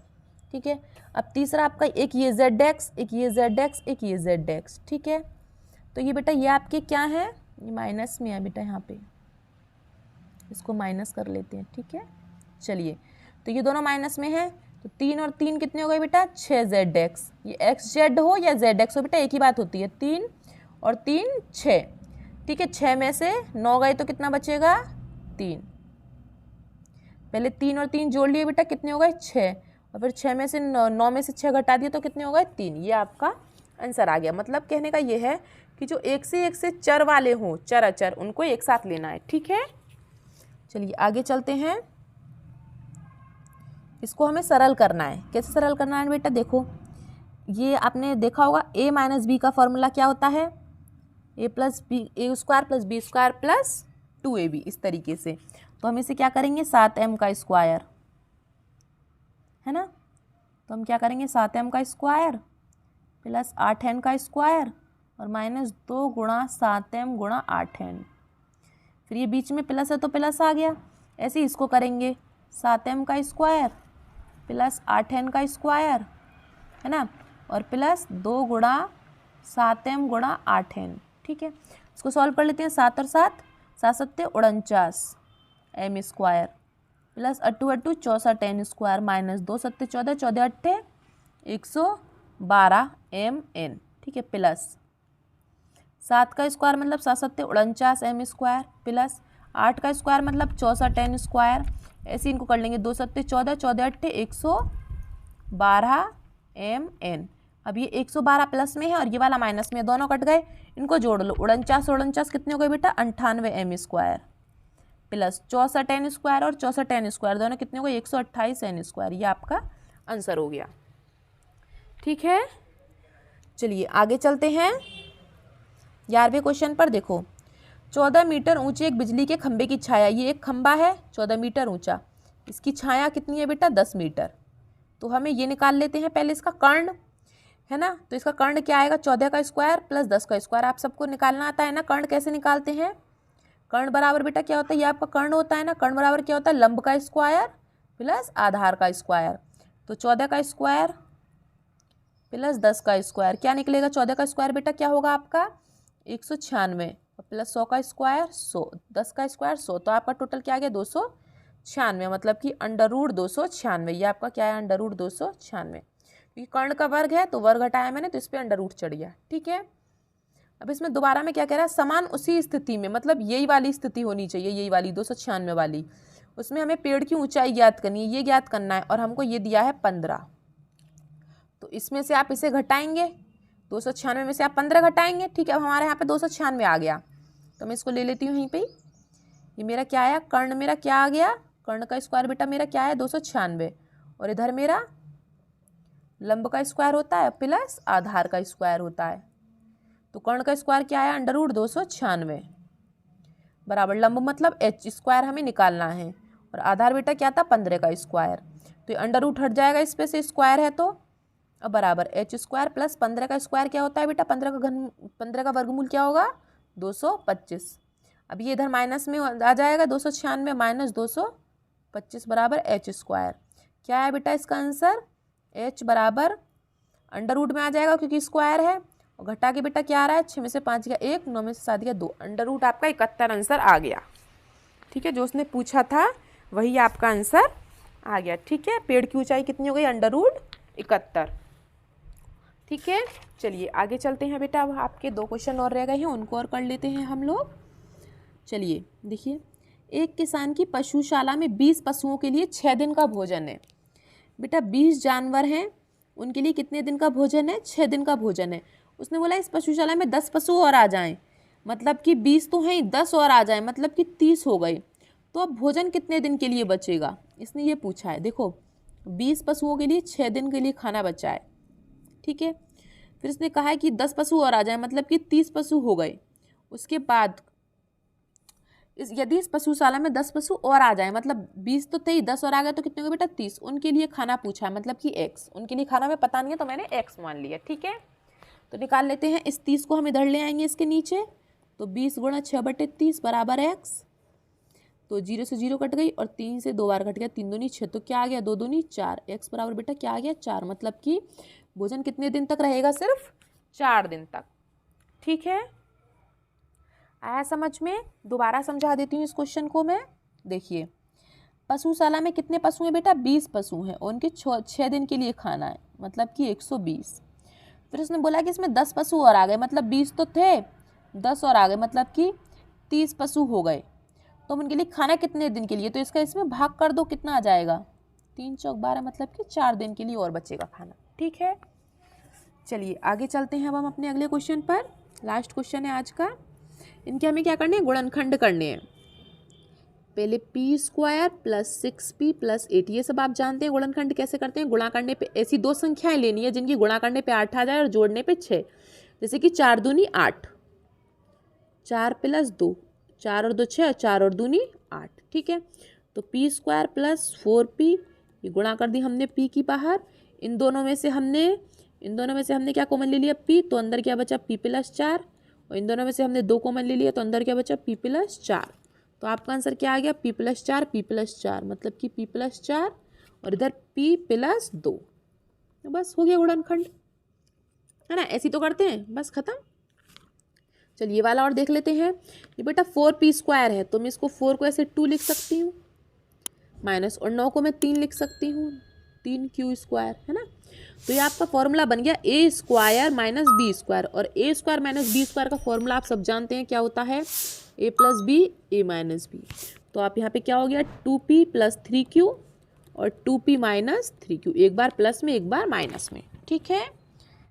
Speaker 1: ठीक है, अब तीसरा आपका, एक ये zx, एक ये zx, एक ये zx। ठीक है, तो ये बेटा ये आपके क्या है, ये माइनस में है बेटा, यहाँ पे इसको माइनस कर लेते हैं। ठीक है, चलिए, तो ये दोनों माइनस में है, तो 3 और 3 कितने हो गए बेटा, 6zx। ये xz हो या zx हो बेटा एक ही बात होती है, 3 और 3 6। ठीक है, 6 में से 9 गए तो कितना बचेगा, 3। पहले 3 और 3 जोड़ लिए बेटा, कितने हो गए, 6, और फिर 6 में से 9 में से 6 घटा दिए तो कितने हो गए, 3। ये आपका आंसर आ गया। मतलब कहने का ये है कि जो एक से चर वाले हों, चर अचर, उनको एक साथ लेना है। ठीक है, चलिए आगे चलते हैं, इसको हमें सरल करना है। कैसे सरल करना है बेटा, देखो ये आपने देखा होगा a माइनस बी का फॉर्मूला क्या होता है, a plus b a square plus b square plus 2ab, इस तरीके से। तो हम इसे क्या करेंगे 7m का स्क्वायर, है ना। तो हम क्या करेंगे 7m का स्क्वायर प्लस 8n का स्क्वायर और माइनस 2 गुणा 7m गुणा 8n। फिर ये बीच में प्लस है तो प्लस आ गया, ऐसे ही इसको करेंगे 7m का स्क्वायर प्लस 8n का स्क्वायर, है ना, और प्लस 2 गुणा 7m गुणा 8n। ठीक है, इसको सॉल्व कर लेते हैं। 7 और 7, 7 सत्ते 49 m square plus 8 8 64 n square minus 2 सत्ते 14 14 अट्ठे 112 mn। ठीक है, प्लस 7 का स्क्वायर मतलब 7 सत्ते 49 m स्क्वायर प्लस 8 का स्क्वायर मतलब 64 n स्क्वायर, ऐसे इनको कर लेंगे 2 सत्ते 14 14 अट्ठे 112 mn। अब ये 112 प्लस में है और ये वाला माइनस में, दोनों कट गए, इनको जोड़ लो। 49 49 कितने हो गए बेटा 98 m square plus 64 n square और 64 n स्क्वायर दोनों कितने हो गए 128 n स्क्वायर। ये आपका आंसर हो गया। ठीक है, चलिए आगे चलते हैं 11वें क्वेश्चन पर। देखो 14 मीटर ऊंचे एक बिजली के खंभे की छाया, ये एक खंभा है 14 मीटर ऊंचा, इसकी छाया कितनी है बेटा 10 मीटर। तो हमें ये निकाल लेते हैं पहले इसका कर्ण, है ना। तो इसका कर्ण क्या आएगा 14 का स्क्वायर प्लस 10 का स्क्वायर। आप सबको निकालना आता है ना कर्ण कैसे निकालते हैं। कर्ण बराबर बेटा क्या होता है, ये आपका कर्ण होता है ना। कर्ण बराबर क्या होता है लंब का स्क्वायर प्लस आधार का स्क्वायर। तो 14 का स्क्वायर प्लस 10 का स्क्वायर क्या निकलेगा, 14 का स्क्वायर बेटा क्या होगा आपका 196 और प्लस 100 का स्क्वायर 100, 10 का स्क्वायर 100, तो आपका टोटल क्या आ गया 296, मतलब कि अंडर रूट 296। ये आपका क्या है अंडर रूट 296, क्योंकि कर्ण का वर्ग है तो वर्ग हटाया मैंने तो इस पर अंडर रूट चढ़ गया। ठीक है, अब इसमें दोबारा में क्या कह रहा है, समान उसी स्थिति में, मतलब यही वाली स्थिति होनी चाहिए, यही वाली 296 वाली, उसमें हमें पेड़ की ऊंचाई ज्ञात करनी है, ये ज्ञात करना है, और हमको ये दिया है 15। तो इसमें से आप इसे घटाएंगे, 296 में से आप 15 घटाएंगे। ठीक है, अब हमारे यहाँ पे 296 आ गया, तो मैं इसको ले लेती हूँ यहीं पे। ये मेरा क्या आया, कर्ण मेरा क्या आ गया, कर्ण का स्क्वायर बेटा मेरा क्या है 296, और इधर मेरा लंब का स्क्वायर होता है प्लस आधार का स्क्वायर होता है। तो कर्ण का स्क्वायर क्या आया अंडर रूट 296 बराबर लंब मतलब एच स्क्वायर हमें निकालना है, और आधार बेटा क्या था 15 का स्क्वायर। तो ये अंडर रूट हट जाएगा इस पे से, स्क्वायर है तो अब बराबर एच स्क्वायर प्लस 15 का स्क्वायर क्या होता है बेटा 15 का वर्गमूल क्या होगा 225। अब ये इधर माइनस में आ जाएगा 296 माइनस 225 बराबर एच स्क्वायर। क्या है बेटा इसका आंसर, एच बराबर अंडर रूट में आ जाएगा क्योंकि स्क्वायर है, और घटा के बेटा क्या आ रहा है 6 में से 5 गया 1, 9 में से 7 गया 2, अंडर रूट आपका 71 आंसर आ गया। ठीक है, जो उसने पूछा था वही आपका आंसर आ गया। ठीक है, पेड़ की ऊंचाई कितनी हो गई अंडर रूट 71। ठीक है, चलिए आगे चलते हैं बेटा। अब आपके 2 क्वेश्चन और रह गए हैं, उनको और कर लेते हैं हम लोग। चलिए देखिए, एक किसान की पशुशाला में 20 पशुओं के लिए 6 दिन का भोजन है। बेटा 20 जानवर हैं, उनके लिए कितने दिन का भोजन है 6 दिन का भोजन है। उसने बोला इस पशुशाला में 10 पशु और आ जाएं, मतलब कि 20 तो हैं 10 और आ जाएं, मतलब कि 30 हो गए। तो अब भोजन कितने दिन के लिए बचेगा, इसने ये पूछा है। देखो 20 पशुओं के लिए 6 दिन के लिए खाना बचा है। ठीक है, फिर इसने कहा है कि 10 पशु और आ जाए, मतलब कि 30 पशु हो गए। उसके बाद यदि इस पशुशाला में 10 पशु और आ जाए, मतलब 20 तो थे ही 10 और आ गए तो कितने हो बेटा 30, उनके लिए खाना पूछा है, मतलब कि x। उनके लिए खाना में पता नहीं है तो मैंने x मान लिया। ठीक है, तो निकाल लेते हैं, इस 30 को हम इधर ले आएंगे इसके नीचे, तो 20 गुणा 6/30 बराबर x। तो 0 से 0 कट गई और 3 से 2 बार कट गया, 3 दूनी 6, तो क्या आ गया 2 दूनी 4, x बराबर बेटा क्या आ गया 4, मतलब कि भोजन कितने दिन तक रहेगा सिर्फ 4 दिन तक। ठीक है, आया समझ में। दोबारा समझा देती हूँ इस क्वेश्चन को मैं। देखिए पशुशाला में कितने पशु हैं बेटा 20 पशु हैं, और उनके 6 दिन के लिए खाना है, मतलब कि 120। फिर उसने बोला कि इसमें 10 पशु और आ गए, मतलब 20 तो थे 10 और आ गए, मतलब कि 30 पशु हो गए। तो उनके लिए खाना कितने दिन के लिए, तो इसका इसमें भाग कर दो, कितना आ जाएगा 3 चौक 12, मतलब कि 4 दिन के लिए और बचेगा खाना। ठीक है, चलिए आगे चलते हैं अब हम अपने अगले क्वेश्चन पर। लास्ट क्वेश्चन है आज का। इनके हमें क्या करने हैं, गुणनखंड करने हैं। पहले P square plus 6p plus 8, ये सब आप जानते हैं गुणनखंड कैसे करते हैं। गुणा करने पे ऐसी दो संख्याएं लेनी है जिनकी गुणा करने पे 8 आ जाए और जोड़ने पे 6। जैसे कि 4 दूनी 8, 4 प्लस 2, 4 और 2 6 और 4 और दूनी 8। ठीक है, तो पी स्क्वायर प्लस 4p, ये गुणा कर दी हमने p की बाहर। इन दोनों में से हमने क्या कॉमन ले लिया, p, तो अंदर क्या बचा p प्लस 4। और इन दोनों में से हमने 2 कॉमन ले लिया तो अंदर क्या बचा p प्लस 4। तो आपका आंसर क्या आ गया, p प्लस 4, p प्लस 4, मतलब कि p प्लस 4 और इधर p प्लस 2। तो बस हो गया गुणनखंड, है ना। ऐसी तो करते हैं, बस खत्म। चलिए ये वाला और देख लेते हैं। ये बेटा 4p स्क्वायर है, तो मैं इसको 4 को ऐसे 2 लिख सकती हूँ, माइनस, और 9 को मैं 3 लिख सकती हूँ, 3q स्क्वायर, है ना। तो ये आपका फॉर्मूला बन गया a square minus b square. और a square minus b square का फॉर्मूला आप सब जानते हैं क्या होता है, a plus b a minus b. तो आप यहाँ पे क्या हो गया, 2p प्लस 3q और 2p माइनस 3q, एक बार प्लस में एक बार माइनस में। ठीक है।